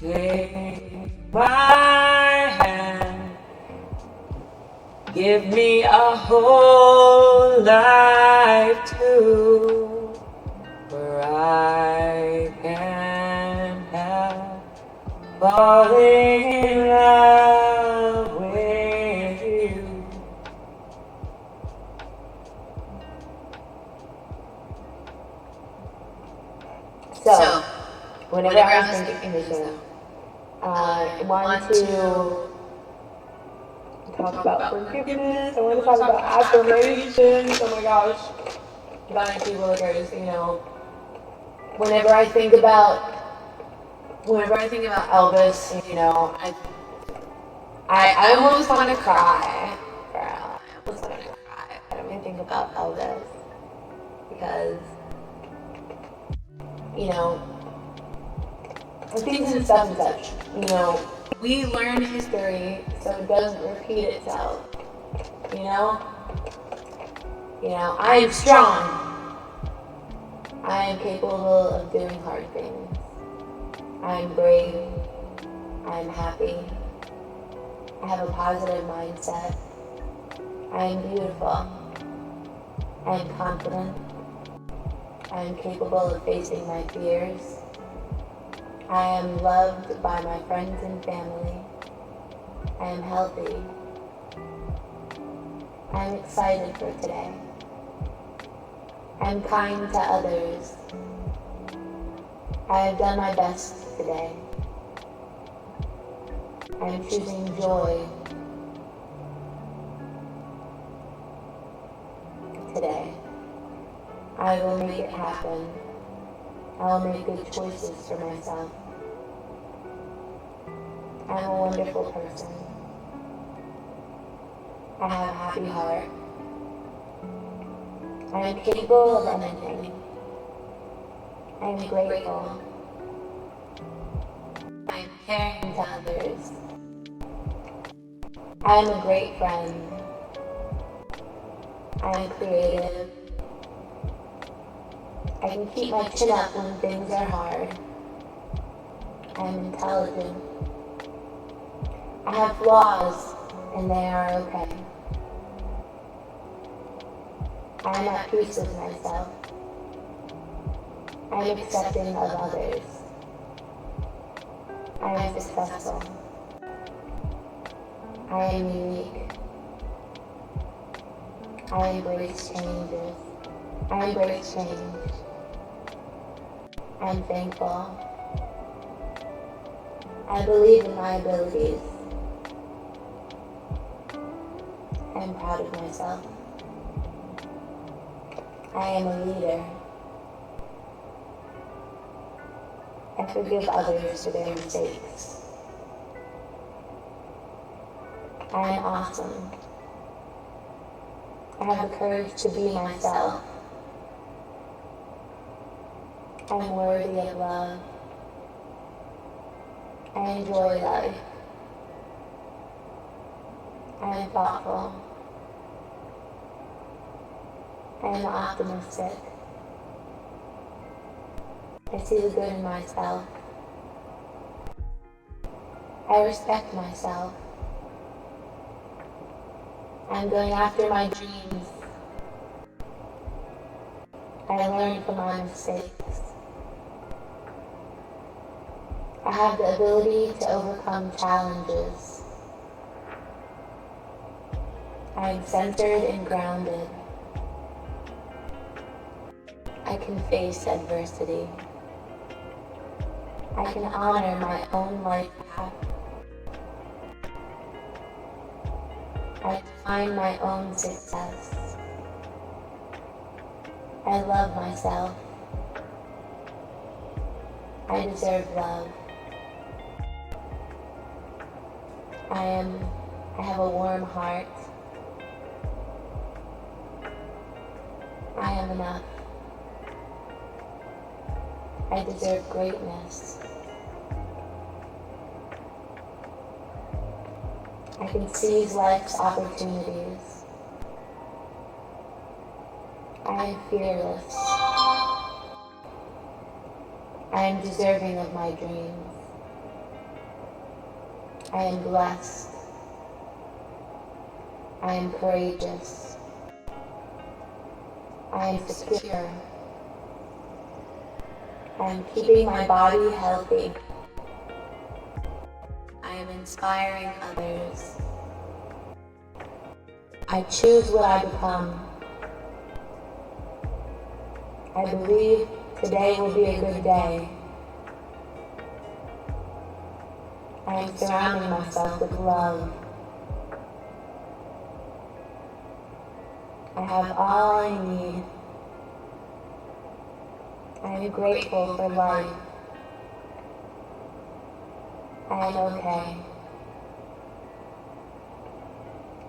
Take my hand. Give me a whole life too, where I can help falling in love with you. So, whenever I was thinking this, I want to talk about forgiveness. I want to talk about affirmations. Oh my gosh, vanity workers. Whenever I think about Elvis, I almost want to cry. Girl, I almost want to cry when I think about Elvis because things and stuff and such. We learn history so it doesn't repeat itself. I am strong. I am capable of doing hard things. I am brave. I am happy. I have a positive mindset. I am beautiful. I am confident. I am capable of facing my fears. I am loved by my friends and family. I am healthy. I am excited for today. I am kind to others. I have done my best today. I am choosing joy today. I will make it happen. I will make good choices for myself. I'm a wonderful person. I have a happy heart. I am capable of anything. I am grateful. I am caring to others. I am a great friend. I am creative. I can keep my chin up when things are hard. I am intelligent. I have flaws, and they are okay. I am at peace with myself. I am accepting of others. I am successful. I am unique. I embrace changes. I embrace change. I am thankful. I believe in my abilities. I am proud of myself. I am a leader. I forgive others for their mistakes. I am awesome. I have the courage to be myself. I am worthy of love. I enjoy life. I am thoughtful. I am optimistic. I see the good in myself. I respect myself. I'm going after my dreams. I learn from my mistakes. I have the ability to overcome challenges. I am centered and grounded. I can face adversity. I can honor my own life path. I define my own success. I love myself. I deserve love. I have a warm heart. I am enough. I deserve greatness. I can seize life's opportunities. I am fearless. I am deserving of my dreams. I am blessed. I am courageous. I am secure. I am keeping my body healthy. I am inspiring others. I choose what I become. I believe today will be a good day. I am surrounding myself with love. I have all I need. I am grateful for life. I am okay.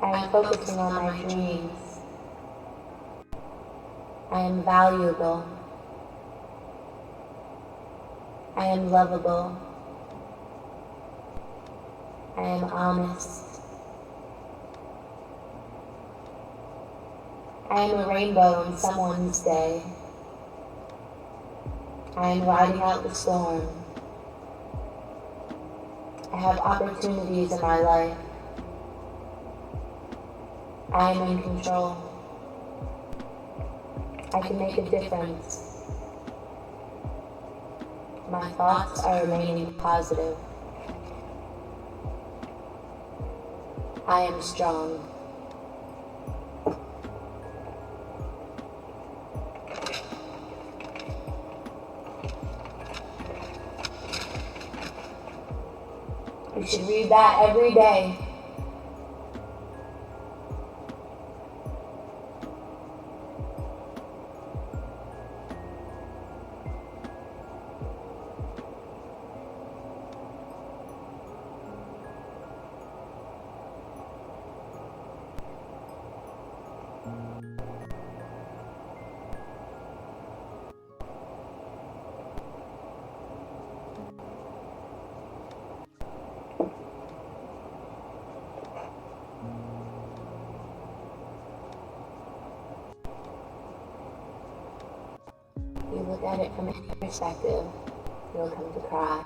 I am focusing on my dreams. I am valuable. I am lovable. I am honest. I am a rainbow in someone's day. I am riding out the storm. I have opportunities in my life. I am in control. I can make a difference. My thoughts are remaining positive. I am strong. You should read that every day. You look at it from any perspective, you'll come to cry.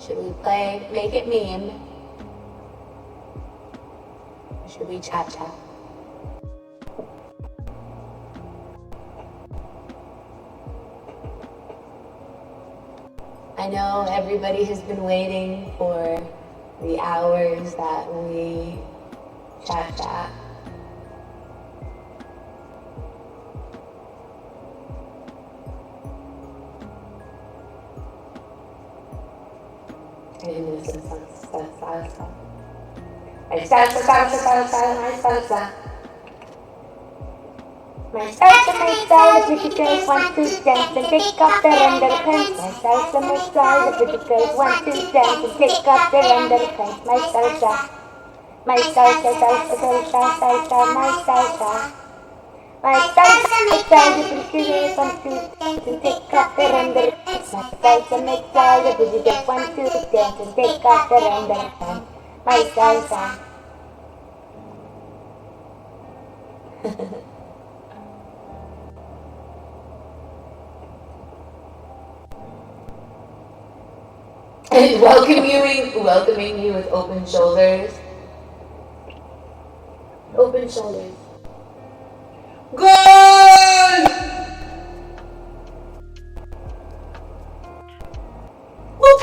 Should we play Make It Meme? Or should we cha-cha? I know everybody has been waiting for the hours that we chat. I didn't listen to salsa. My salsa. My style, the pretty girls want to dance and take off their underpants. My style, the pretty girls want to dance and take off their underpants. My salsa. My style, the pretty girls want to dance and take off their underpants. My style, the pretty girls want to dance and take off their underpants. My salsa. And welcoming you with open shoulders. Open shoulders. Good! Whoop!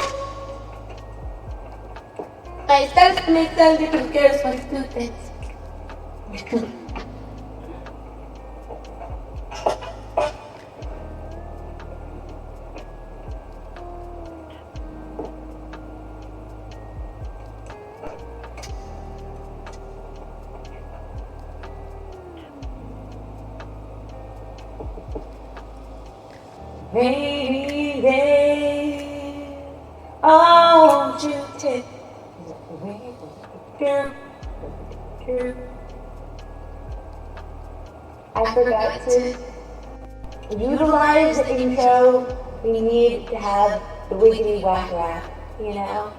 I start to make some different girls want to do things. Rainy day, I want you to take away I forgot to utilize the intro, we need to have the wiggity whack rap, you know?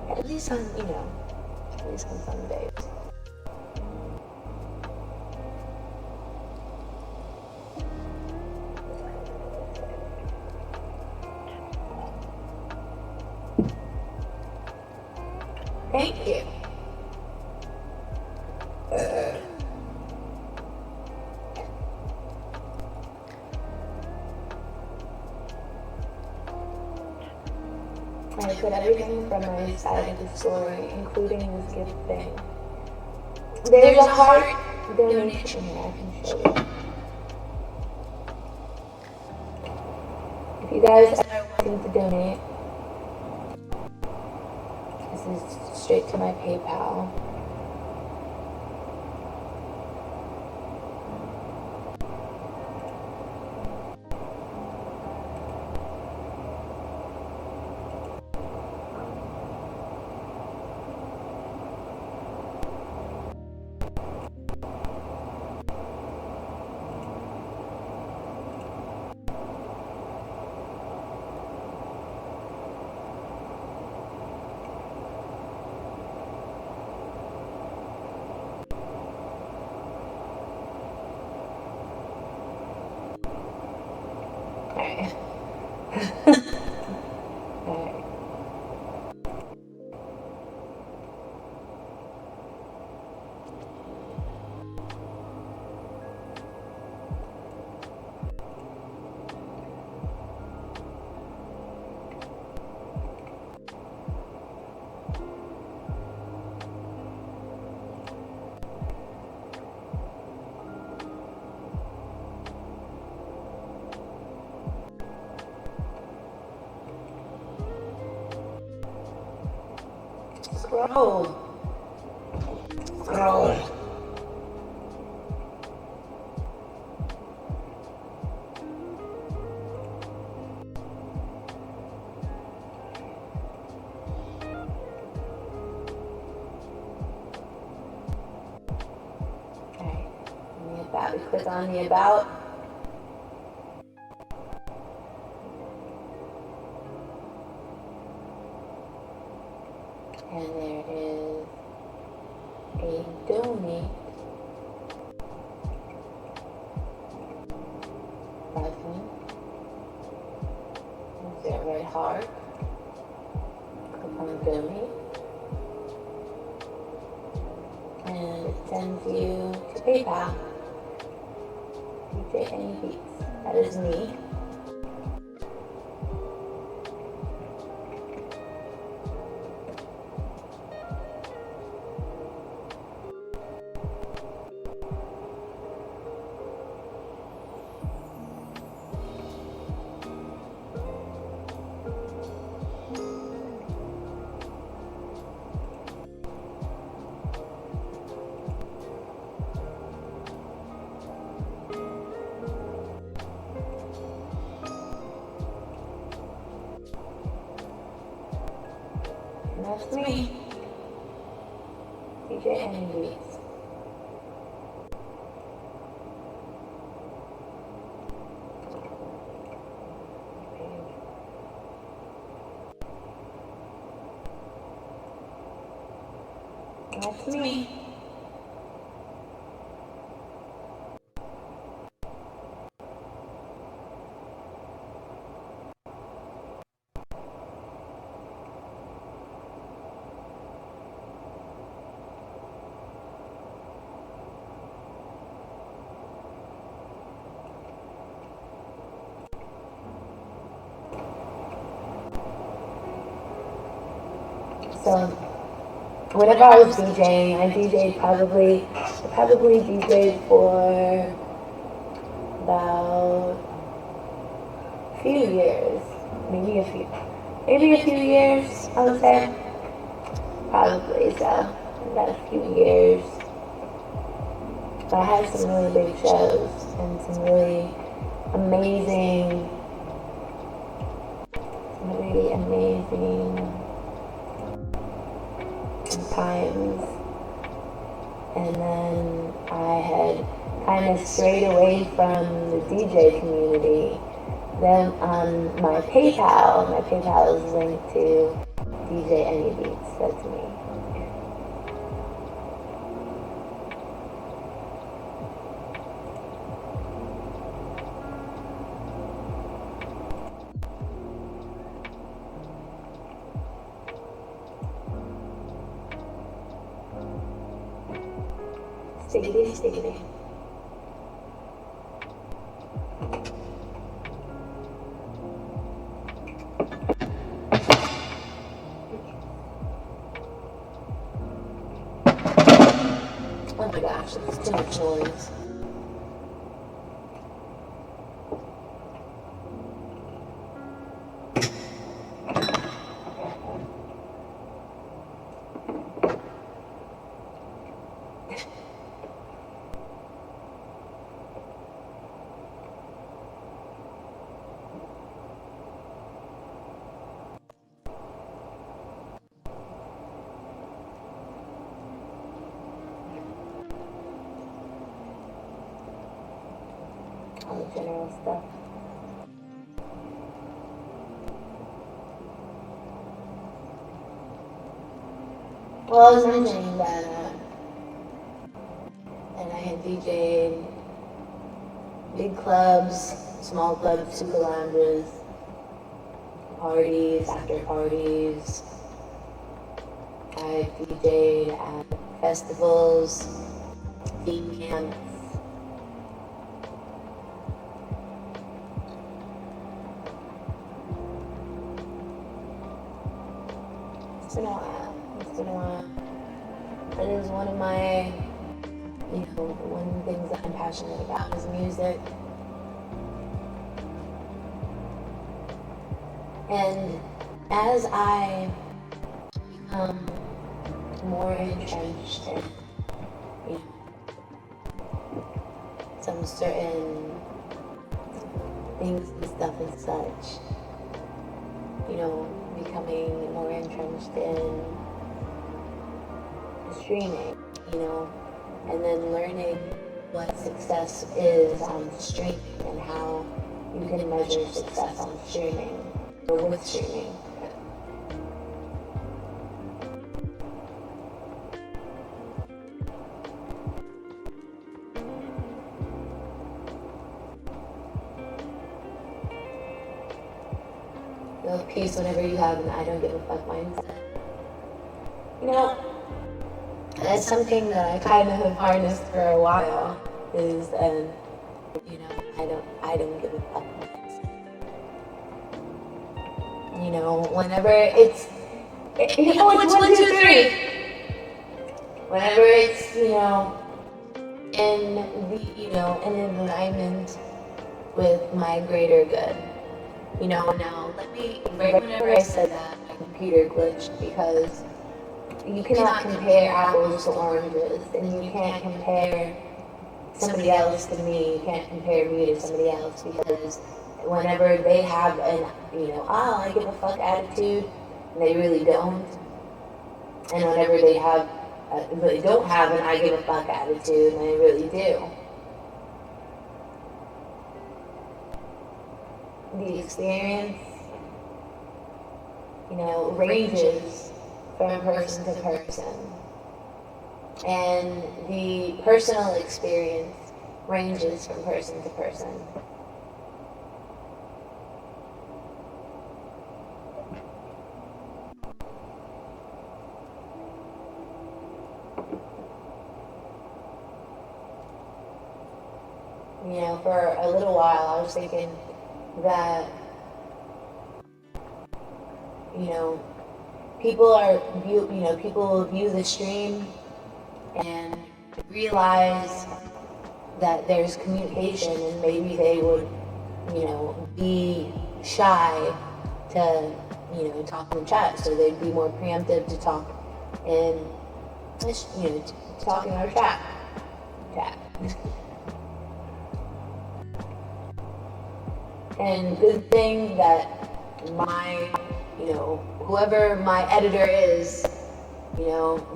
At least on, you know, at least on some days. Thank you. I put everything from my side of the story, including this gift thing. There's a heart donation here I can show you. If you guys are wanting to donate, this is straight to my PayPal. Alright. Alright. Scroll. Scroll. Okay. And the about. We click on the about. And there is a donate button. Is there a red heart? Click on donate. And it sends you to PayPal. DJ Any Beats. That is me. And that's me, DJ Any Beats. And that's me. So, whenever I was DJing, I probably DJed for about a few years, maybe a few years, I would say. Probably, so, about a few years. But I had some really big shows and some really amazing times. And then I had kind of strayed away from the DJ community. Then on my PayPal is linked to DJ Any Beats. That's me. Stiggity, stiggity. Oh my gosh, it's too much noise. All the general stuff. Well, I was mentioning that, and I had DJ'd big clubs, small clubs, super lounges, parties, after parties. I DJ'd at festivals, theme camps. It's been a while. But it is one of my, one of the things that I'm passionate about is music. And as I become more entrenched in, some certain things and stuff and such, becoming more entrenched in streaming, and then learning what success is on streaming and how you can measure success on streaming or with streaming. Feel peace whenever you have an I don't give a fuck mindset. That's something that I kind of have harnessed for a while, is I don't give a fuck mindset. Whenever it's 1, 2, 3. Whenever it's, in the, in alignment with my greater good. Now right whenever I said that, my computer glitched because you cannot compare apples to oranges, and you can't compare somebody else to me, you can't compare me to somebody else, because whenever they have an, I give a fuck attitude, and they really don't, and whenever they don't have an I give a fuck attitude, and they really do. The experience, ranges from person to person. And the personal experience ranges from person to person. For a little while I was thinking that, people will view the stream and realize that there's communication, and maybe they would, be shy to, talk in chat, so they'd be more preemptive to talk in, talk in our chat. And good thing that my, whoever my editor is,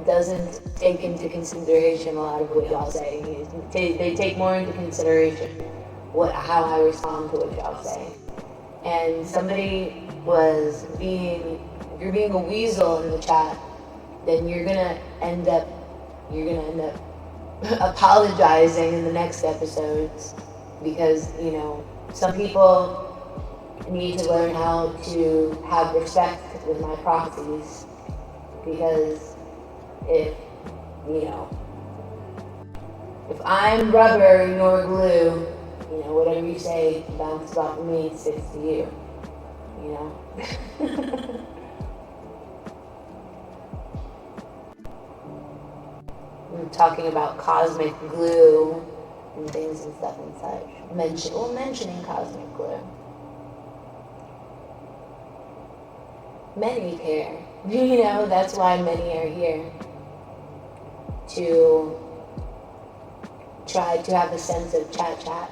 doesn't take into consideration a lot of what y'all say. They take more into consideration how I respond to what y'all say. And somebody if you're being a weasel in the chat, then you're gonna end up apologizing in the next episodes, because some people need to learn how to have respect with my proxies, because if I'm rubber and you're glue, whatever you say bounces off of me, sticks to you. I'm talking about cosmic glue and things and stuff and such. Mentioning cosmic glue. Many care. That's why many are here. To try to have a sense of chat.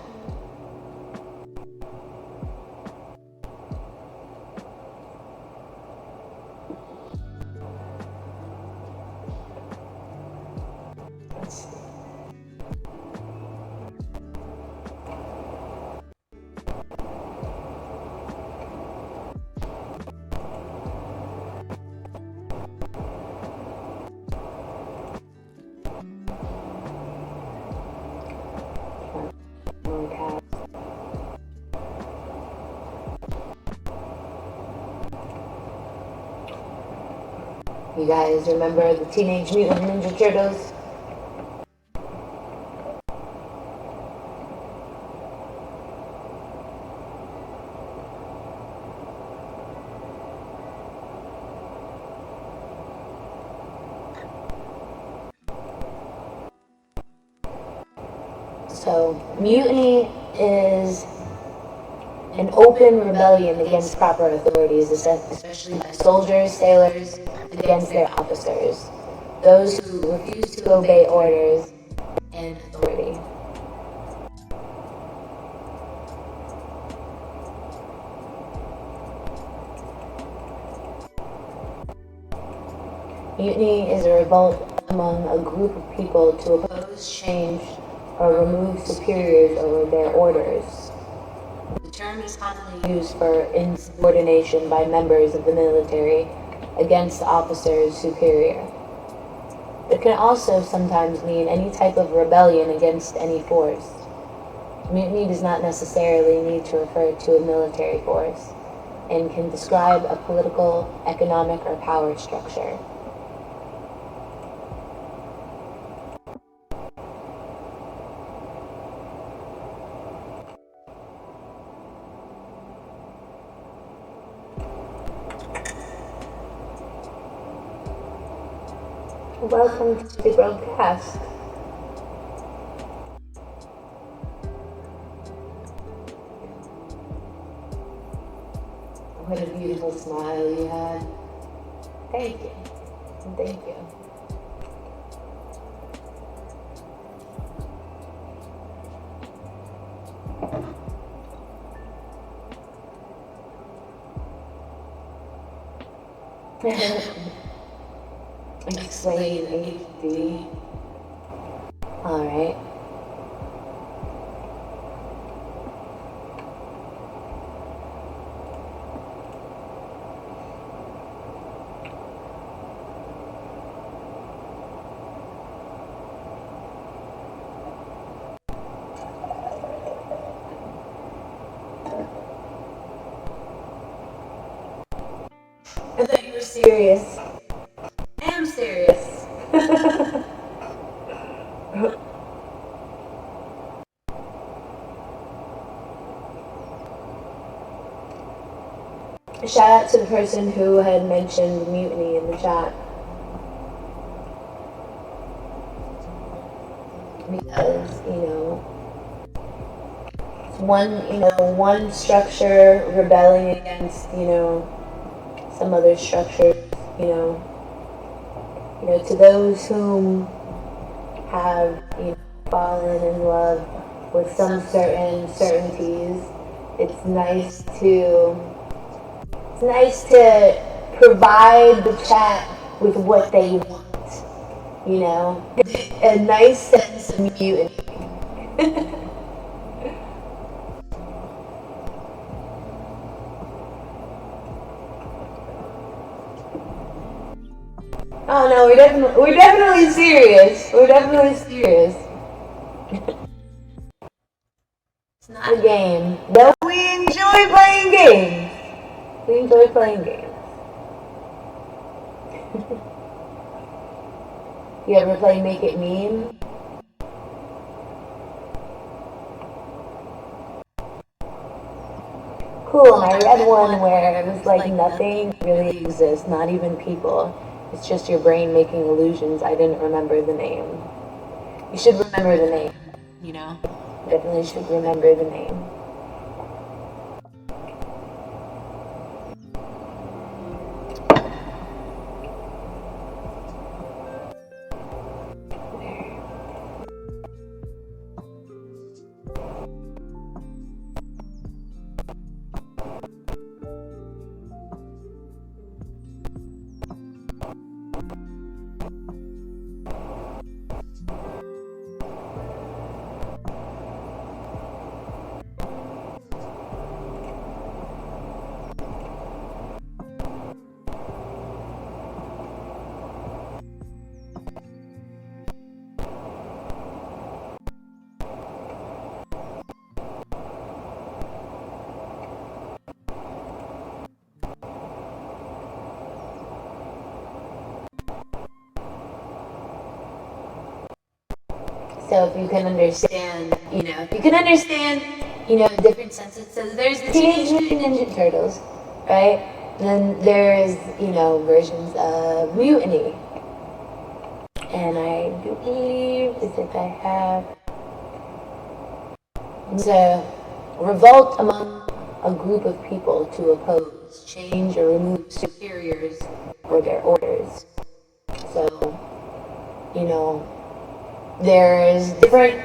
You guys remember the Teenage Mutant Ninja Turtles? So, mutiny is an open rebellion against proper authorities, especially by soldiers, sailors, against their officers, those who refuse to obey orders and authority. Mutiny is a revolt among a group of people to oppose change or remove superiors over their orders. The term is commonly used for insubordination by members of the military against officers superior. It can also sometimes mean any type of rebellion against any force. Mutiny does not necessarily need to refer to a military force, and can describe a political, economic, or power structure. Welcome to the broadcast. What a beautiful smile you had. Thank you. Thank you. Explain HD. Alright. I thought you were serious. I am serious. Shout out to the person who had mentioned mutiny in the chat. Because, one structure rebelling against, some other structures, to those whom have, fallen in love with some certain certainties, it's nice to provide the chat with what they want. You know, a nice sense of mutiny. Oh no, we're definitely serious. We're definitely serious. It's not a game. Though we enjoy playing games. We enjoy playing games. You ever play Make It Meme? Cool, and I read one where it was like nothing really exists, not even people. It's just your brain making illusions. I didn't remember the name. You should remember the name, you know? Definitely should remember the name. So if you can understand, different senses. So there's the Teenage Mutant Ninja Turtles, right? And then there's, versions of Mutiny. And I do believe, as if I have, it's a revolt among a group of people to oppose, change, or remove superiors or their orders. So, there's different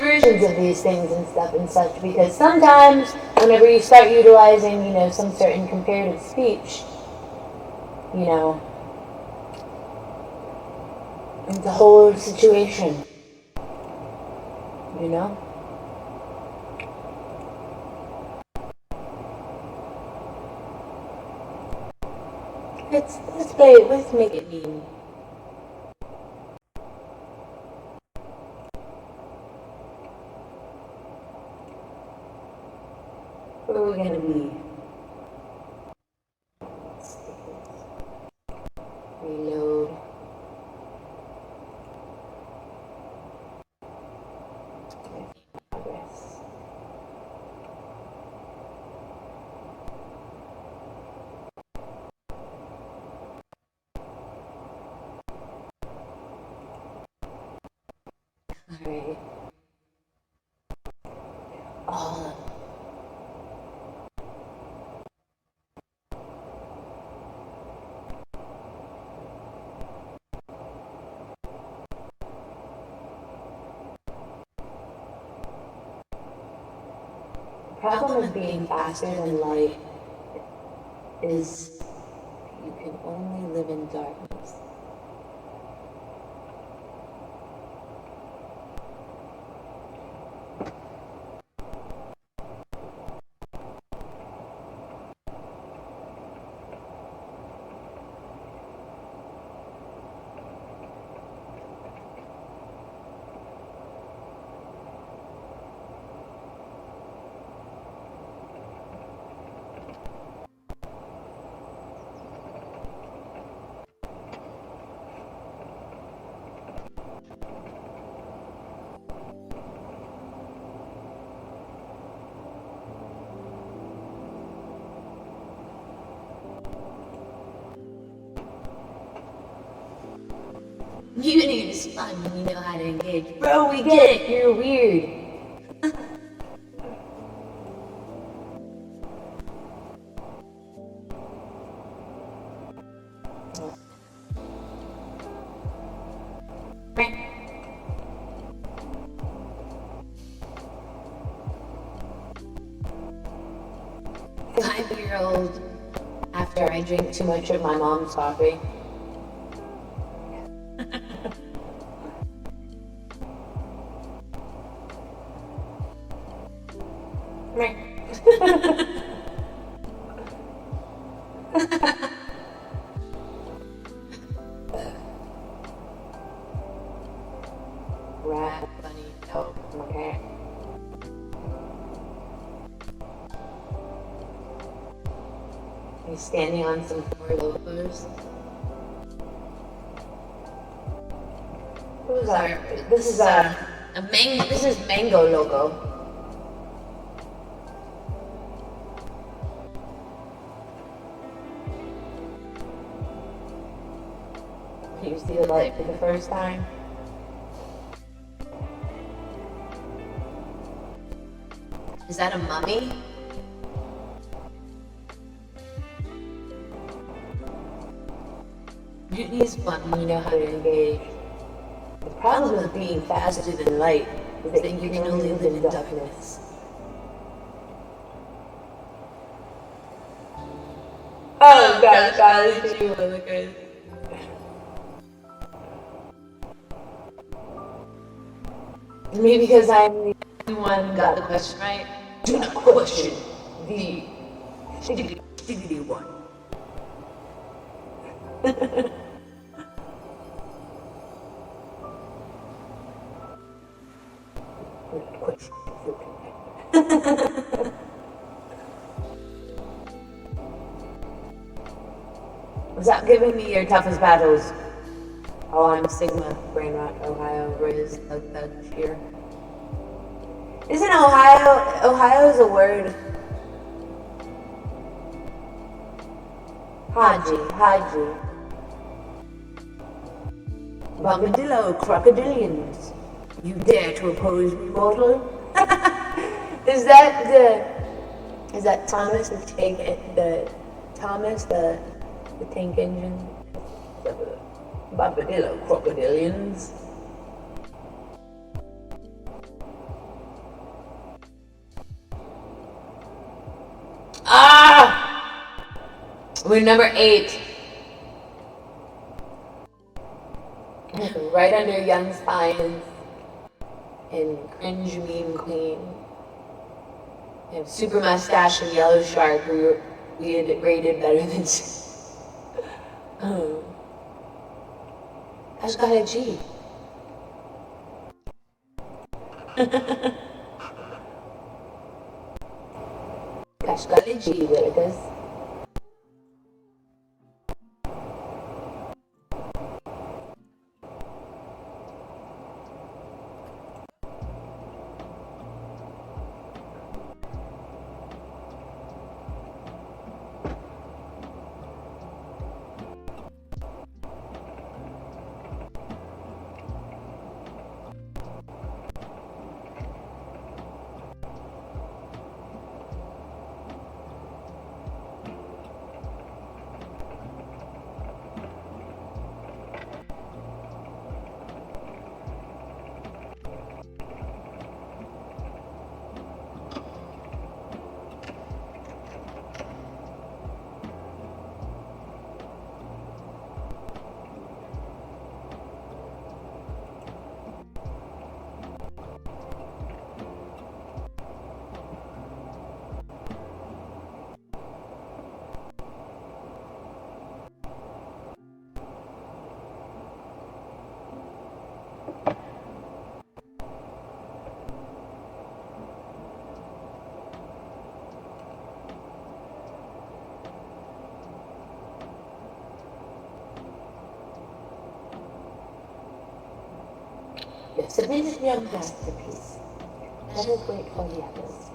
versions of these things and stuff and such, because sometimes whenever you start utilizing, some certain comparative speech, it's a whole situation, let's make it mean. Where are we gonna be? Reload. Progress. Alright. All of the problem of being faster than light is you can only live in darkness. Mutiny is fun when you know how to engage. Bro, we get it. You're weird. Five-year-old, after I drink too much of my mom's coffee, He's standing on some Four Locos. Who's our? This is a mango. This is Mango Loco. You see the light for the first time. Is that a mummy? He's fun when you know how to engage. The problem with being faster than light is that you can only live in darkness. Oh gosh, golly, you look good. Maybe because I'm the only one who got the question right. Do not question the diggity one. Stop giving me your toughest battles. Oh, I'm Sigma, Brain Rot, Ohio, Riz, Thug Cheer. Isn't Ohio's a word? Haji. Bombadillo, crocodilians. You dare to oppose me, mortal? Is that Thomas the tank engine? Bombadillo, crocodilians. We're number 8. Right under Young Spines and Cringe Meme Queen. We have Super Mustache and Yellow Shark. We had rated better than. Gosh, got a G. Gosh, got a G, there it is. You've submitted your masterpiece. Let us wait for the others.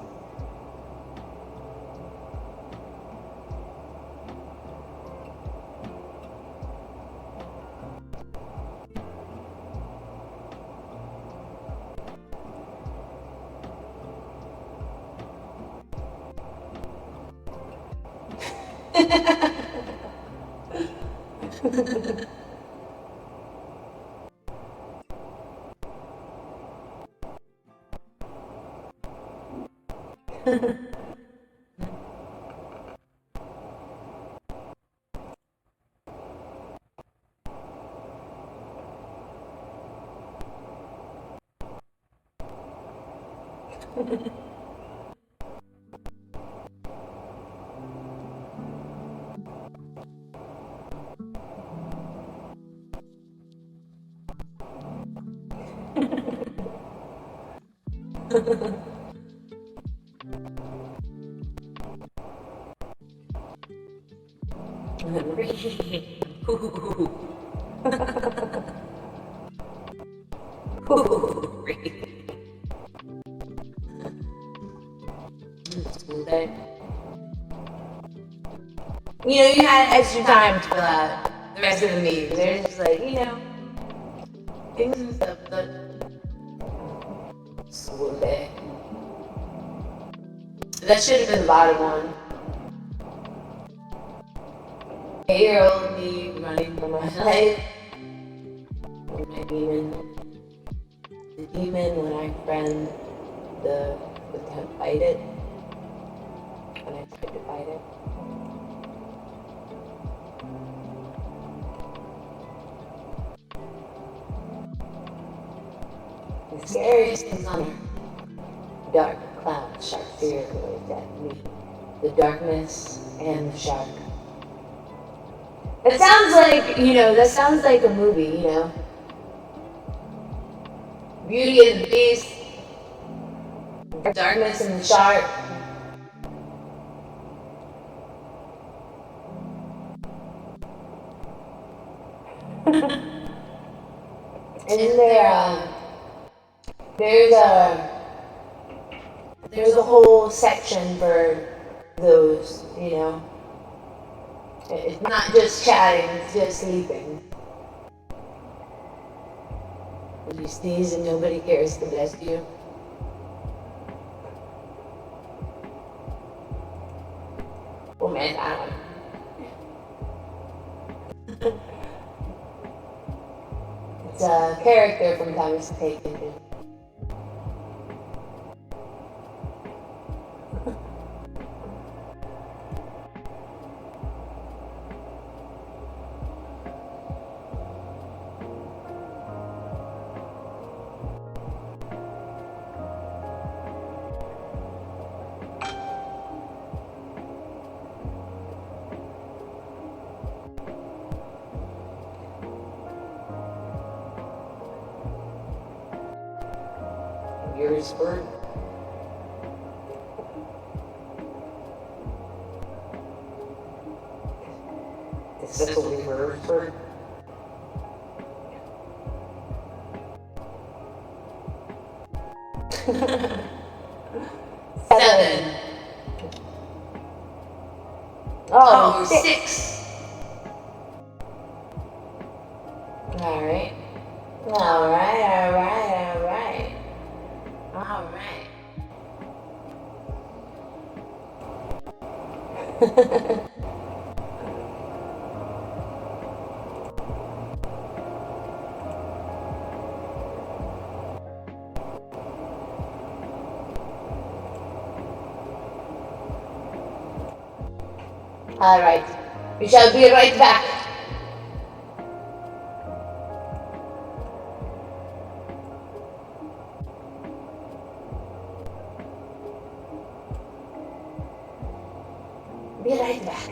School day. You know, you had extra time to fill out the rest of the meetings. They're just like, you know, things and stuff, but school day. That should have been the bottom one. 8-year-old me running for my life. My demon. The demon when I friend the can't fight it. When I tried to fight it. The scariest things on earth. Dark cloud, shark, serial killers, that me. The darkness and the shark. It sounds like, you know, that sounds like a movie, you know. Beauty and the Beast, Darkness and the Shark. And there's a whole section for those, you know. It's not just chatting, it's just sleeping. You sneeze and nobody cares to bless you. Oh man, I don't know. It's a character from Thomas the Tank Engine. Gearsburg. This will be Gearsburg. Seven. Oh, 6. Alright. Alright. We shall be right back. Be right back.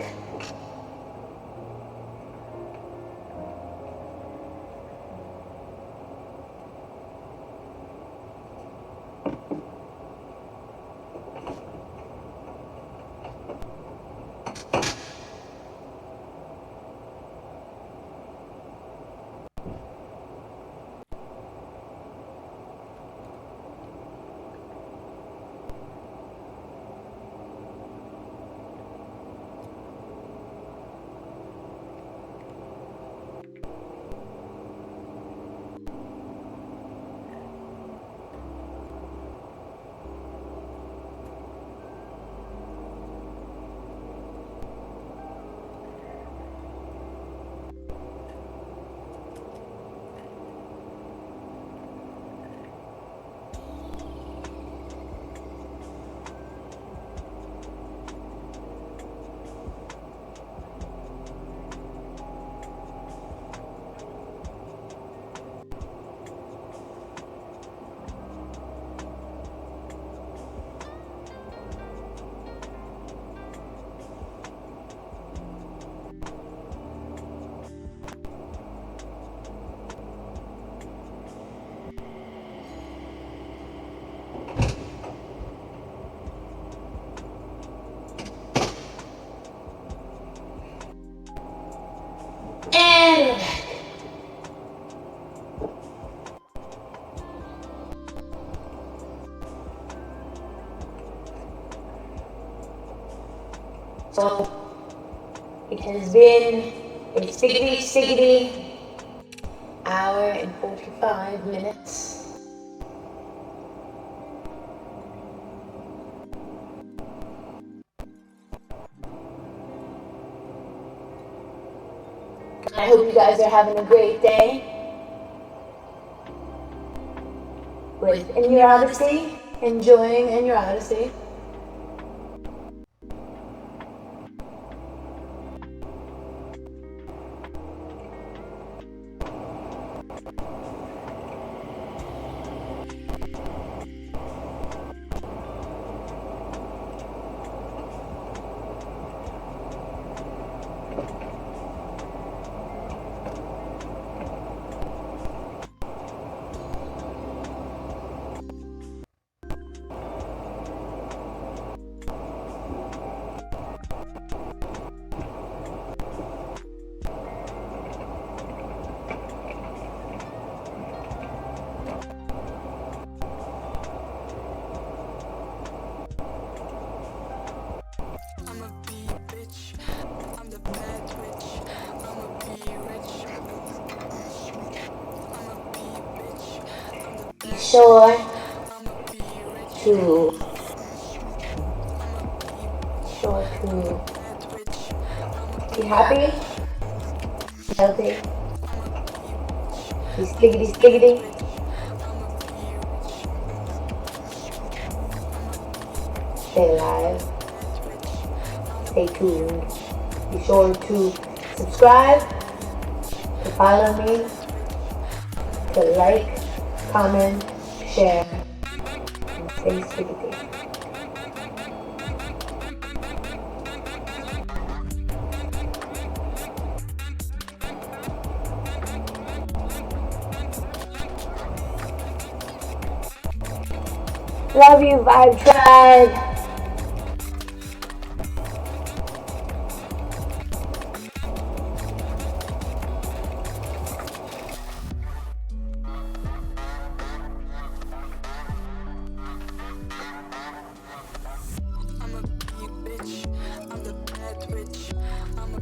So it has been a stickity hour and 45 minutes. I hope you guys are having a great day with In Your Odyssey, enjoying In Your Odyssey. I'ma be bitch. I'm the bad bitch. I'ma be rich. I'ma be bitch. I'm the Be sure I'ma be rich. to Bad bitch. be happy, healthy, be stickity. Stay alive, stay tuned. Be sure to subscribe, to follow me, to like, comment, share, and stay stickity. Love you, Vibe Tribe. I'ma be bitch. I'm the bad bitch. I'ma